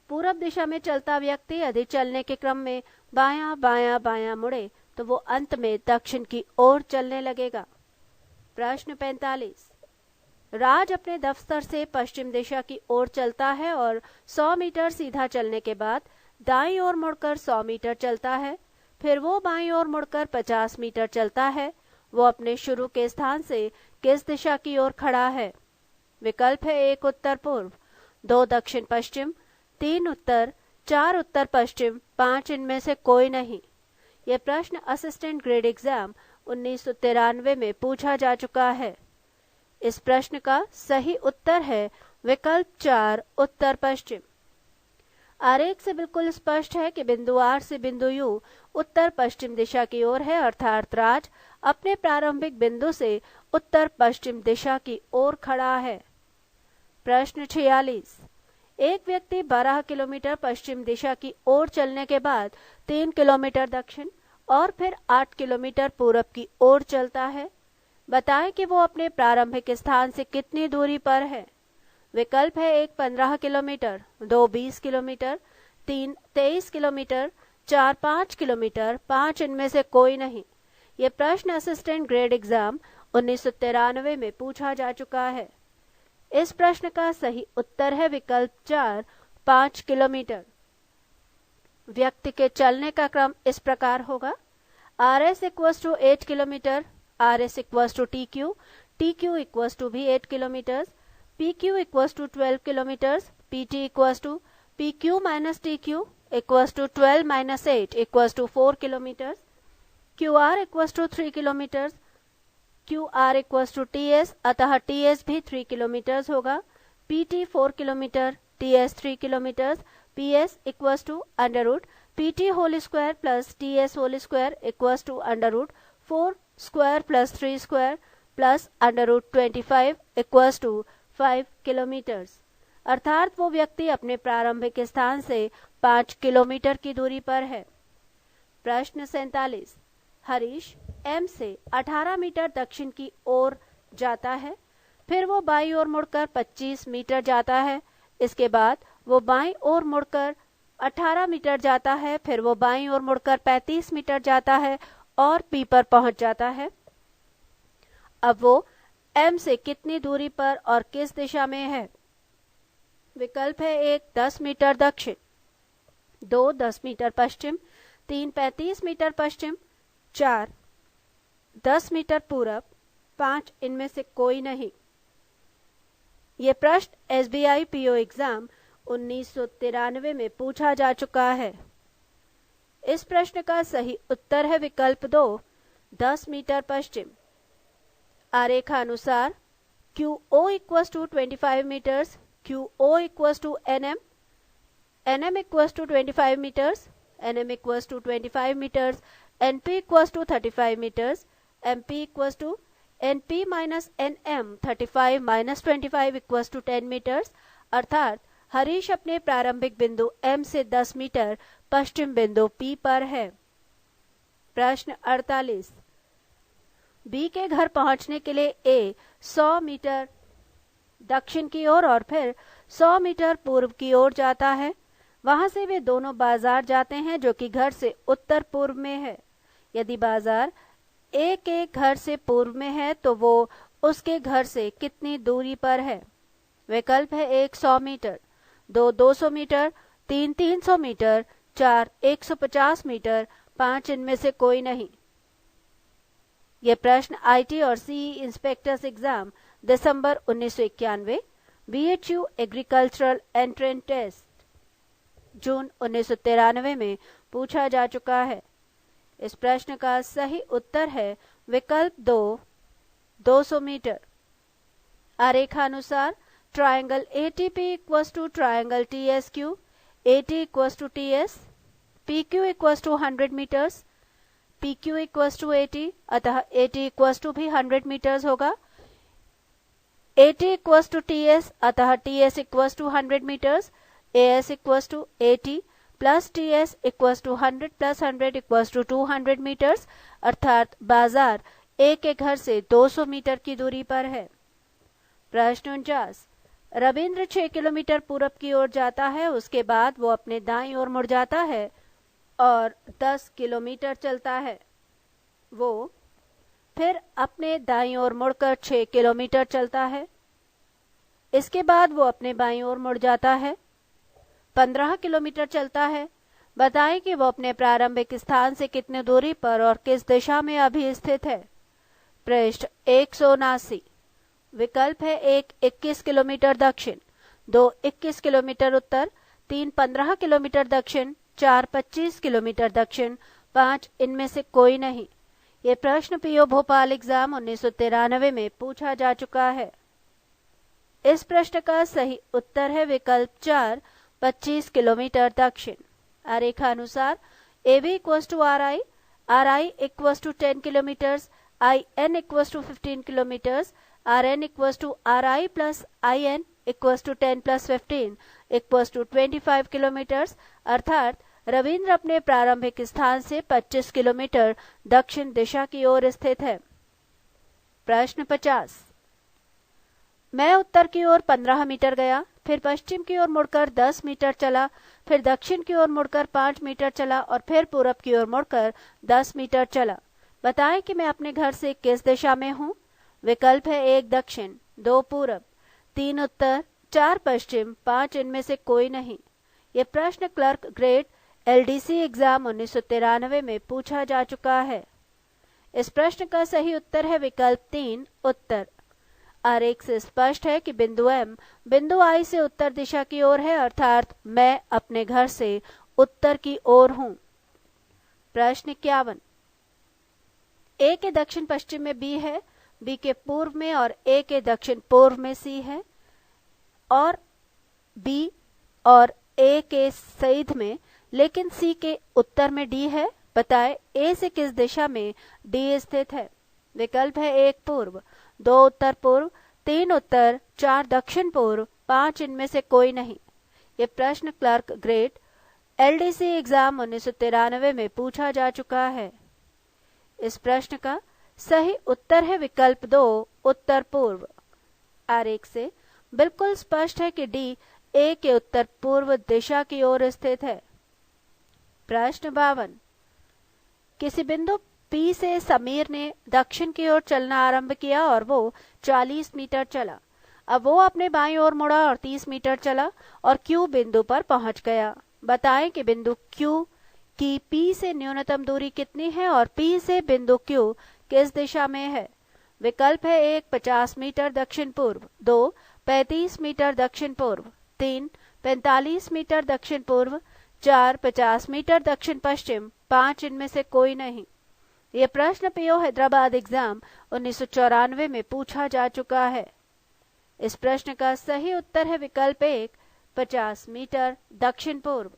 पूरब दिशा में चलता व्यक्ति यदि चलने के क्रम में बायां बायां बायां मुड़े तो वो अंत में दक्षिण की ओर चलने लगेगा। प्रश्न 45, राज अपने दफ्तर से पश्चिम दिशा की ओर चलता है और 100 मीटर सीधा चलने के बाद दाईं ओर मुड़कर 100 मीटर चलता है, फिर वो बाईं ओर मुड़कर 50 मीटर चलता है। वो अपने शुरू के स्थान से किस दिशा की ओर खड़ा है। विकल्प है 1 उत्तर पूर्व, 2 दक्षिण पश्चिम, 3 उत्तर, 4 उत्तर पश्चिम, 5 इनमें से कोई नहीं। यह प्रश्न असिस्टेंट ग्रेड एग्जाम 1993 में पूछा जा चुका है। इस प्रश्न का सही उत्तर है विकल्प 4, उत्तर पश्चिम। आरेख से बिल्कुल स्पष्ट है कि बिंदु R से बिंदु U उत्तर पश्चिम दिशा की ओर है, अर्थात राज अपने प्रारंभिक बिंदु से उत्तर पश्चिम दिशा की ओर खड़ा है। प्रश्न 46, एक व्यक्ति 12 किलोमीटर पश्चिम दिशा की ओर चलने के बाद 3 किलोमीटर दक्षिण और फिर 8 किलोमीटर पूरब की ओर चलता है। बताएं कि वो अपने प्रारंभिक स्थान से कितनी दूरी पर है। विकल्प है 1, 15 किलोमीटर, 2, 20 किलोमीटर, 3, 23 किलोमीटर, 4, 5 किलोमीटर, 5 इनमें से कोई नहीं। ये प्रश्न असिस्टेंट ग्रेड एग्जाम 1993 में पूछा जा चुका है। इस प्रश्न का सही उत्तर है विकल्प 4, 5 किलोमीटर। व्यक्ति के चलने का क्रम इस प्रकार होगा। RS equals to 8 kilometre, RS equals to TQ, TQ equals to भी 8 kilometre, PQ equals to 12 kilometre, PT equals to PQ minus TQ equals to 12 minus 8 equals to 4 kilometre, QR equals to 3 kilometre, QR equals to TS, अतः TS भी 3 kilometre होगा, PT 4 kilometre, TS 3 kilometre, PS equals to under root PT whole square plus TS whole square equals to under root 4 square plus 3 square plus under root 25 equals to 5 kilometres. अर्थात वो व्यक्ति अपने प्रारंभिक स्थान से 5 kilometre की दूरी पर है। प्रश्न 47। हरीश M से 18 मीटर दक्षिण की ओर जाता है, फिर वो बाईं ओर मुड़कर 25 मीटर जाता है। इसके बाद वो बाईं ओर मुड़कर 18 मीटर जाता है, फिर वो बाईं ओर मुड़कर 35 मीटर जाता है और P पर पहुंच जाता है। अब वो M से कितनी दूरी पर और किस दिशा में है? विकल्प है 1 10 मीटर दक्षिण, 2 10 मीटर पश्चिम, 3 35 मीटर पश्चिम, 4 10 मीटर पूरब, 5 इनमें से कोई नहीं। ये प्रश्न SBI PO एग्जाम 1993 में पूछा जा चुका है। इस प्रश्न का सही उत्तर है विकल्प 2 10 मीटर पश्चिम। आरेखानुसार QO equals to 25 metres, QO equals to NM, NM equals to 25 metres, NM equals to 25 metres, NP equals to 35 metres, MP equals to NP minus NM 35 minus 25 equals to 10 metres. अर्थात हरीश अपने प्रारंभिक बिंदु M से 10 metre पश्चिम बिंदु P पर है। प्रश्न 48। B के घर पहुंचने के लिए A 100 मीटर दक्षिण की ओर और फिर 100 मीटर पूर्व की ओर जाता है। वहां से वे दोनों बाजार जाते हैं जो कि घर से उत्तर पूर्व में है। यदि बाजार A के घर से पूर्व में है तो वो उसके घर से कितनी दूरी पर है? विकल्प है 1 100 मीटर, 2 200 मीटर, 3 300 मीटर, 4 150 मीटर, 5 इनमें से कोई नहीं। ये प्रश्न IT और CE इंस्पेक्टर्स एग्जाम दिसंबर 1991, BHU एग्रीकल्चरल एंट्रेंस टेस्ट जून 1993 में पूछा जा चुका है। इस प्रश्न का सही उत्तर है विकल्प 2 200 मीटर। आरेखानुसार triangle ATP equals to triangle TSQ, AT equals to TS, PQ equals to 100 metres, PQ equals to AT, अतः AT इक्वल्स टू भी 100 मीटर्स होगा। AT इक्वल्स टू TS, अतः TS equals to 100 metres. AS equals to AT plus TS equals to 100 plus 100 equals to 200 metres. अर्थात बाजार A के घर से 200 metre की दूरी पर है। प्रश्न 49। रविंद्र 6 किलोमीटर पूरब की ओर जाता है, उसके बाद वो अपने दाईं ओर मुड़ जाता है और 10 किलोमीटर चलता है। वो फिर अपने दाईं ओर मुड़कर 6 किलोमीटर चलता है। इसके बाद वो अपने बाईं ओर मुड़ जाता है, 15 किलोमीटर चलता है। बताएं कि वो अपने प्रारंभिक स्थान से कितनी दूरी पर और किस दिशा में अभी स्थित है। पृष्ठ 179। विकल्प है 1 21 किलोमीटर दक्षिण, 2 21 किलोमीटर उत्तर, 3 15 किलोमीटर दक्षिण, 4 25 किलोमीटर दक्षिण, 5 इनमें से कोई नहीं। ये प्रश्न PO भोपाल एग्जाम 1993 में पूछा जा चुका है। इस प्रश्न का सही उत्तर है विकल्प 4 25 किलोमीटर दक्षिण। आरेखानुसार AB equals to RI, RI equals to 10 kilometres, IN equals to 15 kilometres, RN equals to RI plus IN equals to 10 plus 15 equals to 25 kilometres. अर्थात रविंद्र अपने प्रारंभिक स्थान से 25 किलोमीटर दक्षिण दिशा की ओर स्थित है। प्रश्न 50। मैं उत्तर की ओर 15 मीटर गया, फिर पश्चिम की ओर मुड़कर 10 मीटर चला, फिर दक्षिण की ओर मुड़कर 5 मीटर चला और फिर पूरब की ओर मुड़कर 10 मीटर चला। बताएं कि मैं अपने घर से किस दिशा में हूँ। विकल्प है 1 दक्षिण, 2 पूरब, 3 उत्तर, 4 पश्चिम, 5 इनमें से कोई नहीं। ये प्रश्न क्लर्क ग्रेड LDC एग्जाम 1993 में पूछा जा चुका है। इस प्रश्न का सही उत्तर है विकल्प 3 उत्तर। आरेख से स्पष्ट है कि बिंदु M बिंदु I से उत्तर दिशा की ओर है, अर्थात मैं अपने घर से उत्तर की ओर हूं। प्रश्न 51। A के दक्षिण पश्चिम में B है, B के पूर्व में और A के दक्षिण पूर्व में C है और B और ए के सीध में लेकिन सी के उत्तर में डी है। बताएं ए से किस दिशा में डी स्थित है। विकल्प है 1 पूर्व, 2 उत्तर पूर्व, 3 उत्तर, 4 दक्षिण पूर्व, 5 इनमें से कोई नहीं। ये प्रश्न क्लर्क ग्रेड एलडीसी एग्जाम 1993 में पूछा जा चुका है। इस प्रश्न का सही उत्तर है विकल्प 2 उत्तर पूर्व। आरेख से बिल्कुल स्पष्ट है कि डी ए के उत्तर पूर्व दिशा की ओर स्थित है। प्रश्न 52, किसी बिंदु पी से समीर ने दक्षिण की ओर चलना आरंभ किया और वो 40 मीटर चला। अब वो अपने बाईं ओर मुड़ा और 30 मीटर चला और क्यू बिंदु पर पहुंच गया। बताएं कि बिंदु क्यू की पी से न्यूनतम दूरी कितनी है और पी से बिंदु क्यू किस दिशा में है। विकल्प है 1 50 मीटर दक्षिण पूर्व, 2 35 मीटर दक्षिण पूर्व, 3 45 मीटर दक्षिण पूर्व, 4 50 मीटर दक्षिण पश्चिम, 5 इनमें से कोई नहीं। ये प्रश्न पीओ हैदराबाद एग्जाम 1994 में पूछा जा चुका है। इस प्रश्न का सही उत्तर है विकल्प 1 50 मीटर दक्षिण पूर्व।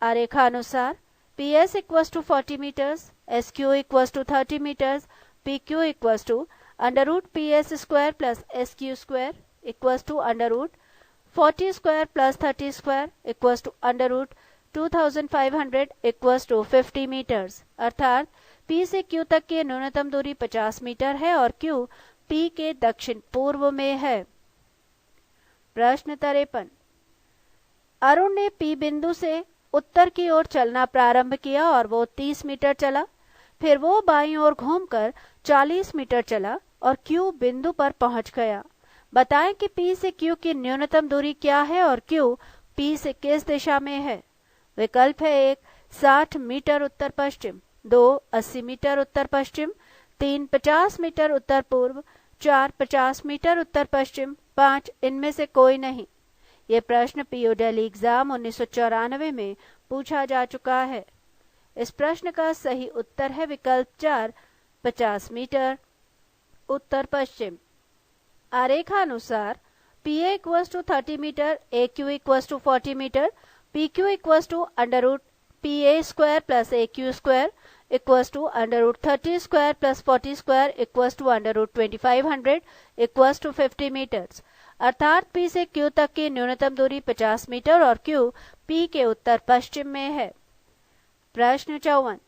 आरेखानुसार PS equals to 40 metres, SQ equals to 30 metres, PQ equals to √PS square plus SQ square equals to √40 square plus 30 square equals to √2500 equals to 50 metres. अर्थात P से Q तक की न्यूनतम दूरी 50 मीटर है और Q P के दक्षिण पूर्व में है। प्रश्न 53, अरुण ने P बिंदु से उत्तर की ओर चलना प्रारंभ किया और वो 30 मीटर चला। फिर वो बाईं ओर घूमकर 40 मीटर चला और Q बिंदु पर पहुंच गया। बताएं कि P से Q की न्यूनतम दूरी क्या है और Q P से किस दिशा में है। विकल्प है 1 60 मीटर उत्तर पश्चिम, 2 80 मीटर उत्तर पश्चिम, 3 50 मीटर उत्तर पूर्व, 4 50 मीटर उत्तर पश्चिम, 5 इनमें से कोई नहीं। ये प्रश्न पीओ दिल्ली एग्जाम 1994 में पूछा जा चुका है। इस प्रश्न का सही उत्तर है विकल्प 4 50 मीटर उत्तर पश्चिम। आरेखानुसार PA equals to 30 metre, AQ equals to 40 metre, PQ equals to √PA square plus AQ square equals to √30 square plus 40 square equals to √2500 equals to 50 metres. अर्थात P से Q तक की न्यूनतम दूरी 50 मीटर और Q P के उत्तर पश्चिम में है। प्रश्न 54,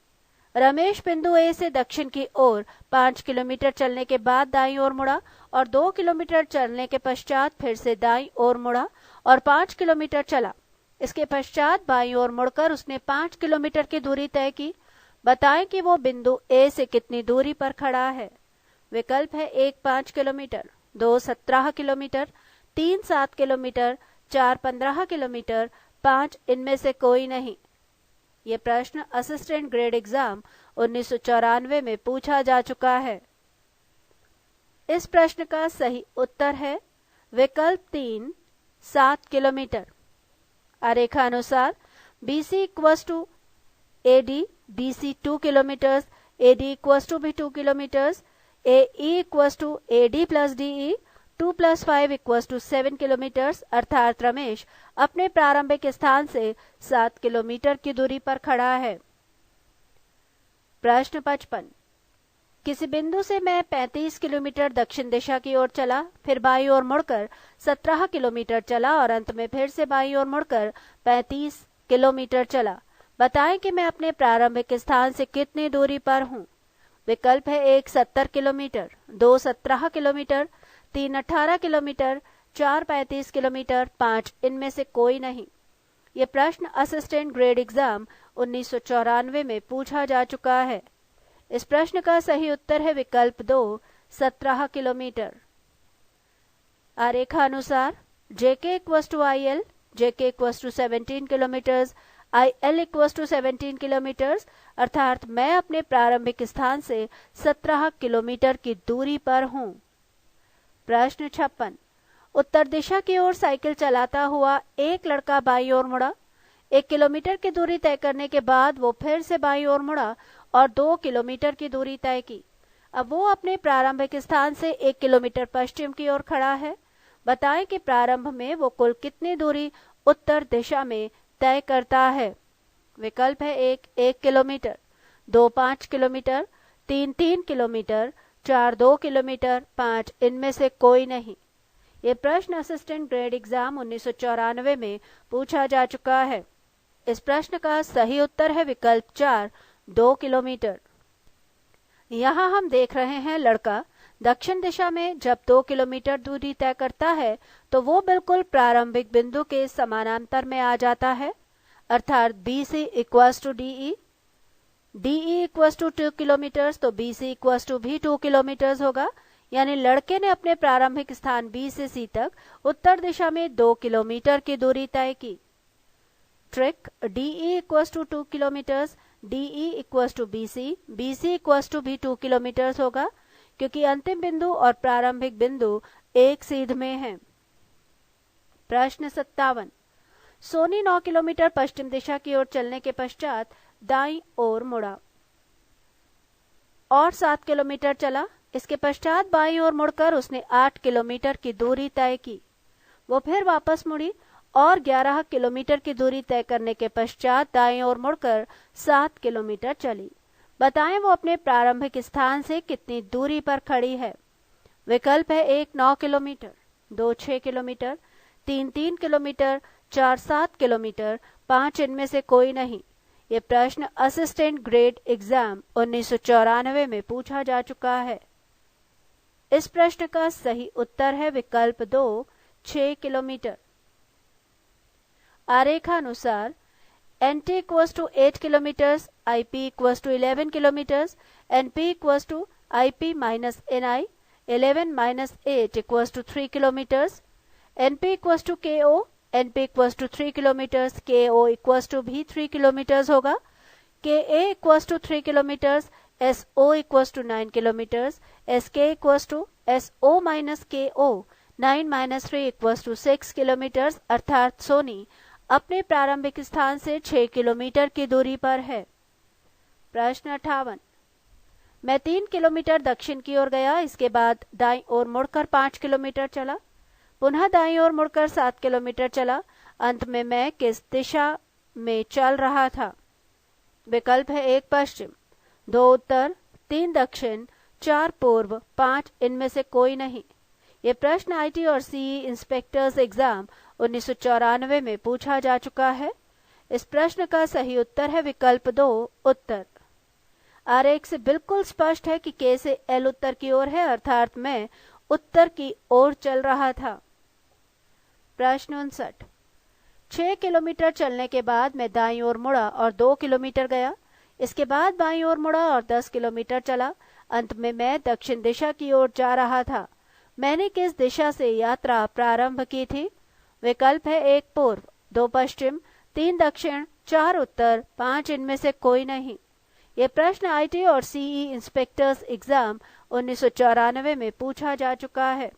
रमेश बिंदु A से दक्षिण की ओर 5 किलोमीटर चलने के बाद दाईं ओर मुड़ा और 2 किलोमीटर चलने के पश्चात फिर से दाईं ओर मुड़ा और 5 किलोमीटर चला। इसके पश्चात बाईं ओर मुड़कर उसने 5 किलोमीटर की दूरी तय की। बताएं कि वो बिंदु A से कितनी दूरी पर खड़ा है। विकल्प है 1 5 किलोमीटर, 2 17 किलोमीटर, 3 7 किलोमीटर, 4 15 किलोमीटर, 5 इनमें से कोई नहीं। ये प्रश्न असिस्टेंट ग्रेड एग्जाम 1994 में पूछा जा चुका है। इस प्रश्न का सही उत्तर है विकल्प 3 7 किलोमीटर। आरेखानुसार BC equals to AD, BC 2 kilometres, AD equals to भी 2 kilometres, AE equals to AD plus DE 2 + 5 equals to 7 kilometres. अर्थात रमेश अपने प्रारंभिक स्थान से 7 किलोमीटर की दूरी पर खड़ा है। प्रश्न 55, किसी बिंदु से मैं 35 किलोमीटर दक्षिण दिशा की ओर चला, फिर बाईं ओर मुड़कर 17 किलोमीटर चला और अंत में फिर से बाईं ओर मुड़कर 35 किलोमीटर चला। बताएं कि मैं अपने प्रारंभिक स्थान से कितनी दूरी पर हूँ। विकल्प है 1 70 किलोमीटर, 2 17 किलोमीटर, 3 18 किलोमीटर, 4 35 किलोमीटर, 5 इनमें से कोई नहीं। ये प्रश्न असिस्टेंट ग्रेड एग्जाम 1994 में पूछा जा चुका है। इस प्रश्न का सही उत्तर है विकल्प 2 17 किलोमीटर। आरेखानुसार JK equals to IL, JK equals to 17 kilometres, IL equals to 17 kilometres. अर्थात मैं अपने प्रारंभिक स्थान से 17 किलोमीटर की दूरी पर हूँ। प्रश्न 56, उत्तर दिशा की ओर साइकिल चलाता हुआ एक लड़का बाईं ओर मुड़ा। 1 किलोमीटर की दूरी तय करने के बाद वो फिर से बाईं ओर मुड़ा और 2 किलोमीटर की दूरी तय की। अब वो अपने प्रारंभिक स्थान से 1 किलोमीटर पश्चिम की ओर खड़ा है। बताएं कि प्रारंभ में वो कुल कितनी दूरी उत्तर दिशा में तय करता है? विकल्प है 1 किलोमीटर, 2 5 किलोमीटर, 3 3 किलोमीटर, 4 2 किलोमीटर, 5 इनमें से कोई नहीं। ये प्रश्न असिस्टेंट ग्रेड एग्जाम 1994 में पूछा जा चुका है। इस प्रश्न का सही उत्तर है विकल्प 4, 2 किलोमीटर। यहाँ हम देख रहे हैं लड़का दक्षिण दिशा में जब 2 किलोमीटर दूरी तय करता है तो वो बिल्कुल प्रारंभिक बिंदु के समानांतर में आ जाता है, अर्थात BC equals to DE, DE equals to 2 kilometre, तो BC इक्वल्स टू भी 2 किलोमीटर होगा। यानी लड़के ने अपने प्रारंभिक स्थान B से C तक उत्तर दिशा में 2 किलोमीटर की दूरी तय की। Trick, DE equals to 2 kilometre, DE equals to BC, BC equals to भी 2 किलोमीटर होगा, क्योंकि अंतिम बिंदु और प्रारंभिक बिंदु एक सीध में है। प्रश्न 57, सोनी 9 किलोमीटर पश्चिम दिशा की ओर चलने के पश्चात दाईं ओर मुड़ा और 7 किलोमीटर चला। इसके पश्चात बाईं ओर मुड़कर उसने 8 किलोमीटर की दूरी तय की। वो फिर वापस मुड़ी और 11 किलोमीटर की दूरी तय करने के पश्चात दाईं ओर मुड़कर 7 किलोमीटर चली। बताएं वो अपने प्रारंभिक स्थान से कितनी दूरी पर खड़ी है? विकल्प है 1 9 किलोमीटर, 2 6 किलोमीटर, 3 3 किलोमीटर, 4 7 किलोमीटर, 5 इनमें से कोई नहीं। ये प्रश्न असिस्टेंट ग्रेड एग्जाम 1994 में पूछा जा चुका है। इस प्रश्न का सही उत्तर है विकल्प 2, 6 किलोमीटर। आरेखानुसार NT equals to 8 kilometre, IP equals to 11 kilometre, NP equals to IP minus NI, 11 minus 8 equals to 3 kilometre, NP equals to KO, NP equals to 3 kilometre, KO equals to भी 3 किलोमीटर होगा, KA equals to 3 kilometre, SO equals to 9 kilometre, SK equals to SO minus KO, 9 minus 3 equals to 6 kilometre, अर्थात सोनी अपने प्रारंभिक स्थान से 6 kilometre की दूरी पर है। प्रश्न 58, मैं 3 किलोमीटर दक्षिण की ओर गया, इसके बाद दाईं ओर मुड़कर 5 किलोमीटर चला, पुनः दाईं ओर मुड़कर 7 किलोमीटर चला, अंत में मैं किस दिशा में चल रहा था? विकल्प है 1 पश्चिम, 2 उत्तर, 3 दक्षिण, 4 पूर्व, 5 इनमें से कोई नहीं। ये प्रश्न IT और CE इंस्पेक्टर्स एग्जाम 1994 में पूछा जा चुका है। इस प्रश्न का सही उत्तर है विकल्प 2, उत्तर। आरेख से बिल्कुल स्पष्ट है कि K से L उत्तर की ओर है, अर्थात मैं उत्तर की ओर चल रहा था। प्रश्न 59, 6 किलोमीटर चलने के बाद मैं दाईं ओर मुड़ा और 2 किलोमीटर गया, इसके बाद बाईं ओर मुड़ा और 10 किलोमीटर चला, अंत में मैं दक्षिण दिशा की ओर जा रहा था। मैंने किस दिशा से यात्रा प्रारंभ की थी? विकल्प है 1 पूर्व, 2 पश्चिम, 3 दक्षिण, 4 उत्तर, 5 इनमें से कोई नहीं। ये प्रश्न IT और CE इंस्पेक्टर्स एग्जाम 1994 में पूछा जा चुका है।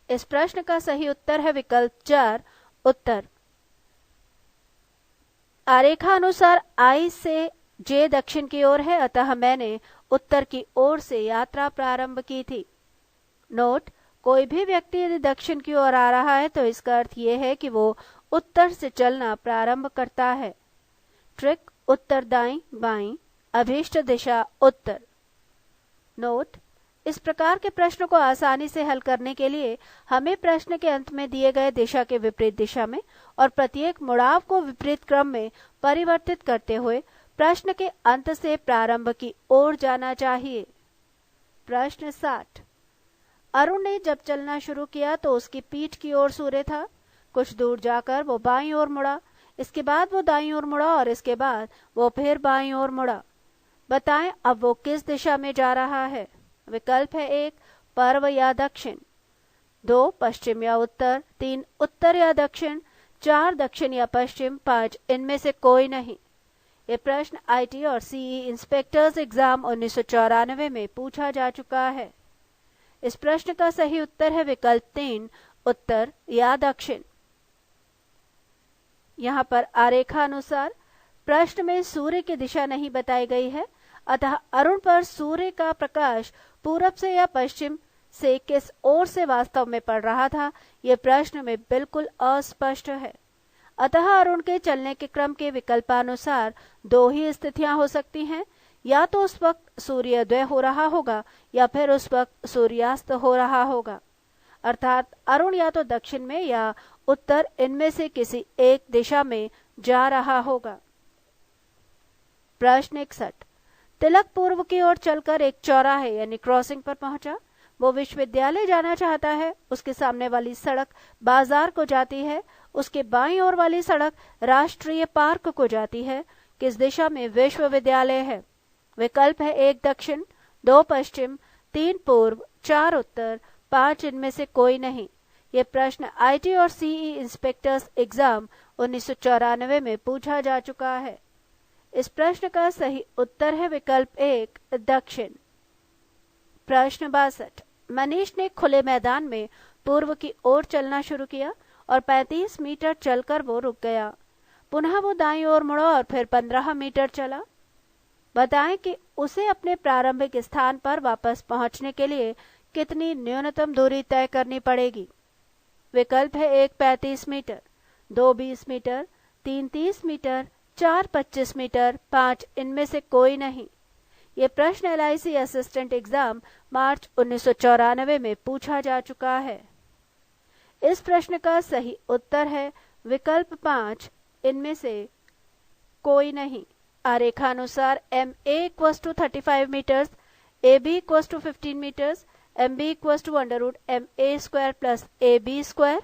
इस प्रश्न का सही उत्तर है विकल्प 4, उत्तर। आरेखानुसार I से J दक्षिण की ओर है, अतः मैंने उत्तर की ओर से यात्रा प्रारंभ की थी। नोट, कोई भी व्यक्ति यदि दक्षिण की ओर आ रहा है तो इसका अर्थ यह है कि वो उत्तर से चलना प्रारंभ करता है। ट्रिक, उत्तर दाईं बाईं, अभीष्ट दिशा उत्तर। नोट, इस प्रकार के प्रश्न को आसानी से हल करने के लिए हमें प्रश्न के अंत में दिए गए दिशा के विपरीत दिशा में और प्रत्येक मुड़ाव को विपरीत क्रम में परिवर्तित करते हुए प्रश्न के अंत से प्रारंभ की ओर जाना चाहिए। प्रश्न 60, अरुण ने जब चलना शुरू किया तो उसकी पीठ की ओर सूर्य था। कुछ दूर जाकर वो बाईं ओर मुड़ा, इसके बाद वो दाईं ओर मुड़ा और इसके बाद वो फिर बाईं ओर मुड़ा। बताएं अब वो किस दिशा में जा रहा है? विकल्प है 1 पूर्व या दक्षिण, 2 पश्चिम या उत्तर, 3 उत्तर या दक्षिण, 4 दक्षिण या पश्चिम, 5 इनमें से कोई नहीं। ये प्रश्न IT और CE इंस्पेक्टर्स एग्जाम 1994 में पूछा जा चुका है। इस प्रश्न का सही उत्तर है विकल्प 3, उत्तर या दक्षिण। यहाँ पर आरेखानुसार प्रश्न में सूर्य की दिशा नहीं बताई गई है, अतः अरुण पर सूर्य का प्रकाश पूरब से या पश्चिम से किस ओर से वास्तव में पड़ रहा था, ये प्रश्न में बिल्कुल अस्पष्ट है। अतः अरुण के चलने के क्रम के विकल्पानुसार दो ही स्थितियां हो सकती हैं, या तो उस वक्त सूर्योदय हो रहा होगा या फिर उस वक्त सूर्यास्त हो रहा होगा। अर्थात अरुण या तो दक्षिण में या उत्तर, इनमें से किसी एक दिशा में जा रहा होगा। प्रश्न 61। तिलक पूर्व की ओर चलकर एक चौराहे यानी क्रॉसिंग पर पहुंचा। वो विश्वविद्यालय जाना चाहता है। उसके सामने वाली सड़क बाजार को जाती है, उसके बाईं ओर वाली सड़क राष्ट्रीय पार्क को जाती है। किस दिशा में विश्वविद्यालय है? विकल्प है 1 दक्षिण, 2 पश्चिम, 3 पूर्व, 4 उत्तर, 5 इनमें से कोई नहीं। ये प्रश्न आईटी और सीई इंस्पेक्टर्स एग्जाम 1994 में पूछा जा चुका है। इस प्रश्न का सही उत्तर है विकल्प 1 दक्षिण। प्रश्न 62। मनीष ने खुले मैदान में पूर्व की ओर चलना शुरू किया और 35 मीटर चलकर वो रुक गया। पुनः वो दाईं ओर मुड़ा और फिर 15 मीटर चला। बताएं कि उसे अपने प्रारंभिक स्थान पर वापस पहुंचने के लिए कितनी न्यूनतम दूरी तय करनी पड़ेगी। विकल्प है 1 35 मीटर, 2 20 मीटर, 3 30 मीटर, 4 25 मीटर, 5 इनमें से कोई नहीं। ये प्रश्न LIC असिस्टेंट एग्जाम मार्च 1994 में पूछा जा चुका है। इस प्रश्न का सही उत्तर है विकल्प 5 इनमें से कोई नहीं। आरेखानुसार MA = 35 metres, AB = 15 metres, MB = √MA² + AB²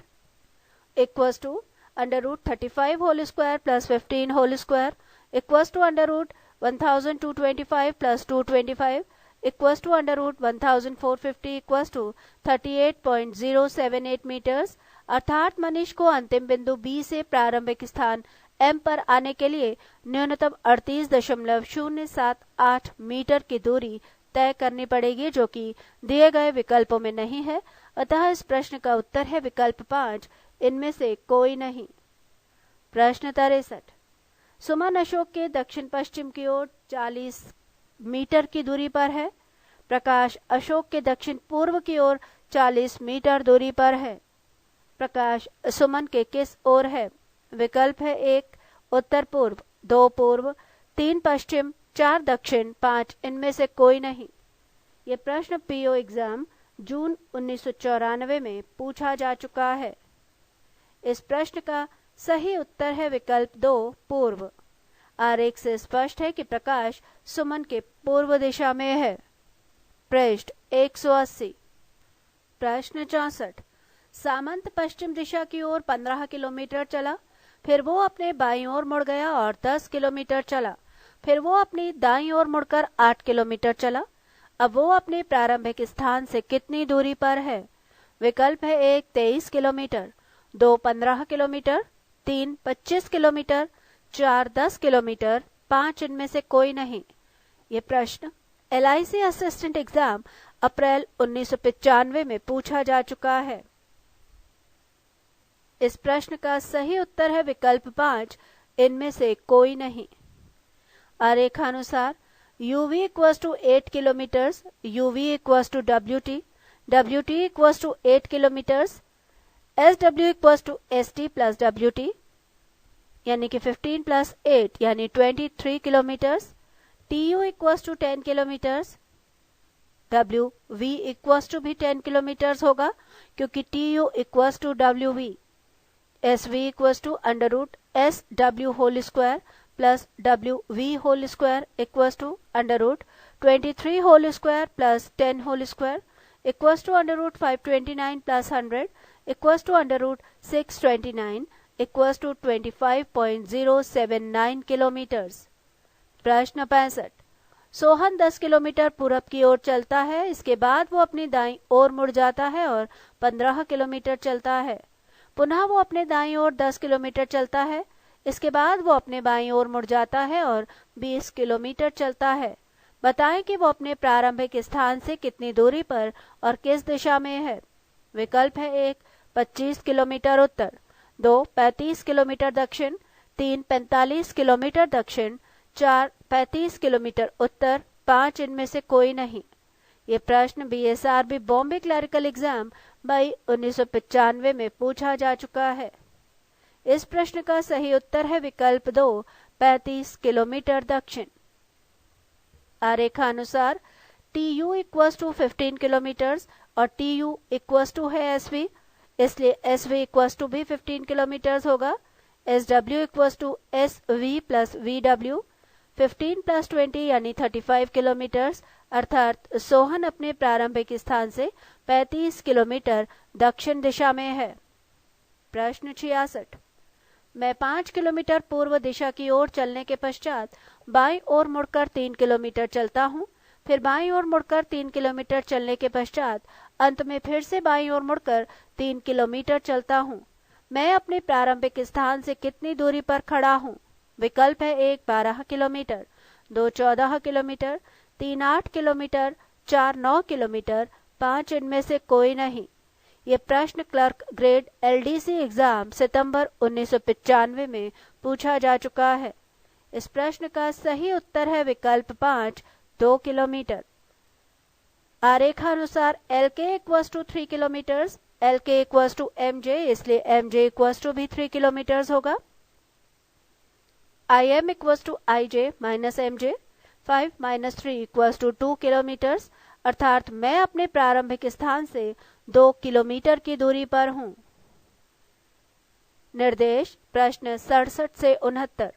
√35 whole square + 15 whole square √1225 + 225 √1450 38.078 metres. अर्थात मनीष को अंतिम बिंदु B से प्रारंभिक स्थान M पर आने के लिए न्यूनतम 38.078 मीटर की दूरी तय करनी पड़ेगी, जो कि दिए गए विकल्पों में नहीं है। अतः इस प्रश्न का उत्तर है विकल्प 5 इनमें से कोई नहीं। प्रश्न 63। सुमन अशोक के दक्षिण पश्चिम की ओर 40 मीटर की दूरी पर है। प्रकाश अशोक के दक्षिण पूर्व की ओर 40 मीटर दूरी पर है। प्रकाश सुमन के किस ओर है? विकल्प है 1 उत्तर पूर्व, 2 पूर्व, 3 पश्चिम, 4 दक्षिण, 5 इनमें से कोई नहीं। ये प्रश्न PO एग्जाम जून 1994 में पूछा जा चुका है। इस प्रश्न का सही उत्तर है विकल्प 2 पूर्व। आरेख से स्पष्ट है कि प्रकाश सुमन के पूर्व दिशा में है। पृष्ठ 180। प्रश्न 64। सामंत पश्चिम दिशा की ओर 15 किलोमीटर चला, फिर वो अपने बाईं ओर मुड़ गया और 10 किलोमीटर चला। फिर वो अपनी दाईं ओर मुड़कर 8 किलोमीटर चला। अब वो अपने प्रारंभिक स्थान से कितनी दूरी पर है? विकल्प है 1 23 किलोमीटर, 2 15 किलोमीटर, 3 25 किलोमीटर, 4 10 किलोमीटर, 5 इनमें से कोई नहीं। ये प्रश्न LIC असिस्टेंट एग्जाम अप्रैल 1995 में पूछा जा चुका है। इस प्रश्न का सही उत्तर है विकल्प 5 इनमें से कोई नहीं। आरेखानुसार UV = 8 kilometres, UV = WT, WT = 8 kilometres, SW = ST + WT यानी कि 15 + 8 यानी 23 किलोमीटर्स, TU = 10 किलोमीटर्स, WV = भी 10 किलोमीटर्स होगा क्योंकि TU = WV, SV = √SW whole square plus WV whole square √23 whole square plus 10 whole square √529 plus 100 √629 25.079 kilometres. प्रश्न 65। Sohan 10 kilometre पूरब की ओर चलता है। इसके बाद वो अपनी दाईं ओर मुड़ जाता है और 15 किलोमीटर चलता है। पुनः वो अपने दाईं ओर 10 किलोमीटर चलता है। इसके बाद वो अपने बाईं ओर मुड़ जाता है और 20 किलोमीटर चलता है। बताएं कि वो अपने प्रारंभिक स्थान से कितनी दूरी पर और किस दिशा में है। विकल्प है 1 25 किलोमीटर उत्तर, 2 35 किलोमीटर दक्षिण, 3 45 किलोमीटर दक्षिण, 4 35 किलोमीटर उत्तर, 5 इनमें से कोई नहीं। ये प्रश्न BSRB बॉम्बे क्लरिकल एग्जाम मई 1995 में पूछा जा चुका है। इस प्रश्न का सही उत्तर है विकल्प 2, 35 किलोमीटर दक्षिण। आरेखानुसार TU इक्वल्स टू 15 किलोमीटर और TU इक्वल्स टू है SV, इसलिए SV इक्वल्स टू भी 15 किलोमीटर होगा। SW equals to SV plus VW, 15 plus 20 यानी 35 किलोमीटर, अर्थात सोहन अपने प्रारंभिक स्थान से 35 किलोमीटर दक्षिण दिशा में है। प्रश्न 66। मैं 5 किलोमीटर पूर्व दिशा की ओर चलने के पश्चात बाईं ओर मुड़कर 3 किलोमीटर चलता हूँ, फिर बाईं ओर मुड़कर 3 किलोमीटर चलने के पश्चात अंत में फिर से बाईं ओर मुड़कर 3 किलोमीटर चलता हूँ। मैं अपने प्रारंभिक स्थान से कितनी दूरी पर खड़ा हूँ? विकल्प है 1 12 किलोमीटर, 2 14 किलोमीटर, 3 8 किलोमीटर, 4 9 किलोमीटर, 5 इनमें से कोई नहीं। ये प्रश्न क्लर्क ग्रेड LDC एग्जाम सितंबर 1995 में पूछा जा चुका है। इस प्रश्न का सही उत्तर है विकल्प 5, 2 किलोमीटर। आरेखानुसार LK equals to 3 kilometre, LK equals to MJ, इसलिए MJ इक्वल्स टू भी 3 किलोमीटर होगा। IM equals to IJ minus MJ, 5 minus 3 equals to 2 kilometre, अर्थात मैं अपने प्रारंभिक स्थान से 2 किलोमीटर की दूरी पर हूँ। निर्देश प्रश्न 67 से 69।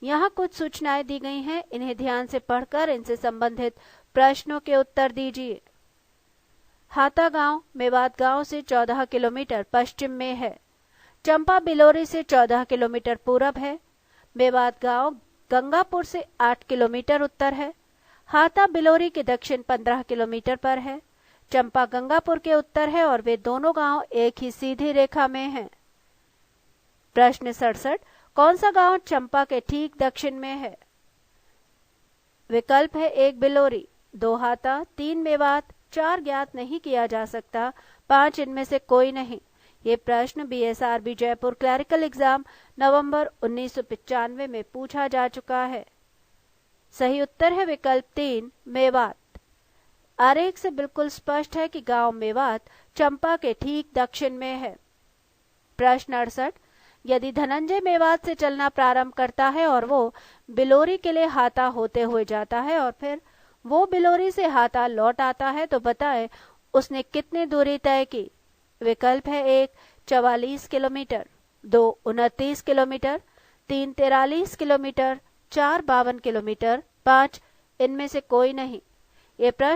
यहाँ कुछ सूचनाएं दी गई हैं, इन्हें ध्यान से पढ़कर इनसे संबंधित प्रश्नों के उत्तर दीजिए। हाता गांव मेवात गांव से 14 किलोमीटर पश्चिम में है। चंपा बिलोरी से 14 किलोमीटर पूरब है। मेवात गांव गंगापुर से 8 किलोमीटर उत्तर है। हाता बिलोरी के दक्षिण 15 किलोमीटर पर है। चंपा गंगापुर के उत्तर है और वे दोनों गांव एक ही सीधी रेखा में हैं। प्रश्न 67। कौन सा गांव चंपा के ठीक दक्षिण में है? विकल्प है 1 बिलोरी, 2 हाता, 3 मेवात, 4 ज्ञात नहीं किया जा सकता, 5 इनमें से कोई नहीं। ये प्रश्न BSRB जयपुर क्लरिकल एग्जाम नवंबर 1995 में पूछा जा चुका है। सही उत्तर है विकल्प 3, मेवात। आरेख से बिल्कुल स्पष्ट है कि गांव मेवात चंपा के ठीक दक्षिण में है। प्रश्न 68। यदि धनंजय मेवात से चलना प्रारंभ करता है और वो बिलोरी के लिए हाता होते हुए जाता है और फिर वो बिलोरी से हाता लौट आता है, तो बताएं उसने कितनी दूरी तय की? विकल्प है 1 44 किलोमीटर, 2 29 किलोमीटर, 3 43 किलोमीटर, 4 52 किलोमीटर, 5 इनमें से कोई नहीं। ये प्रश्न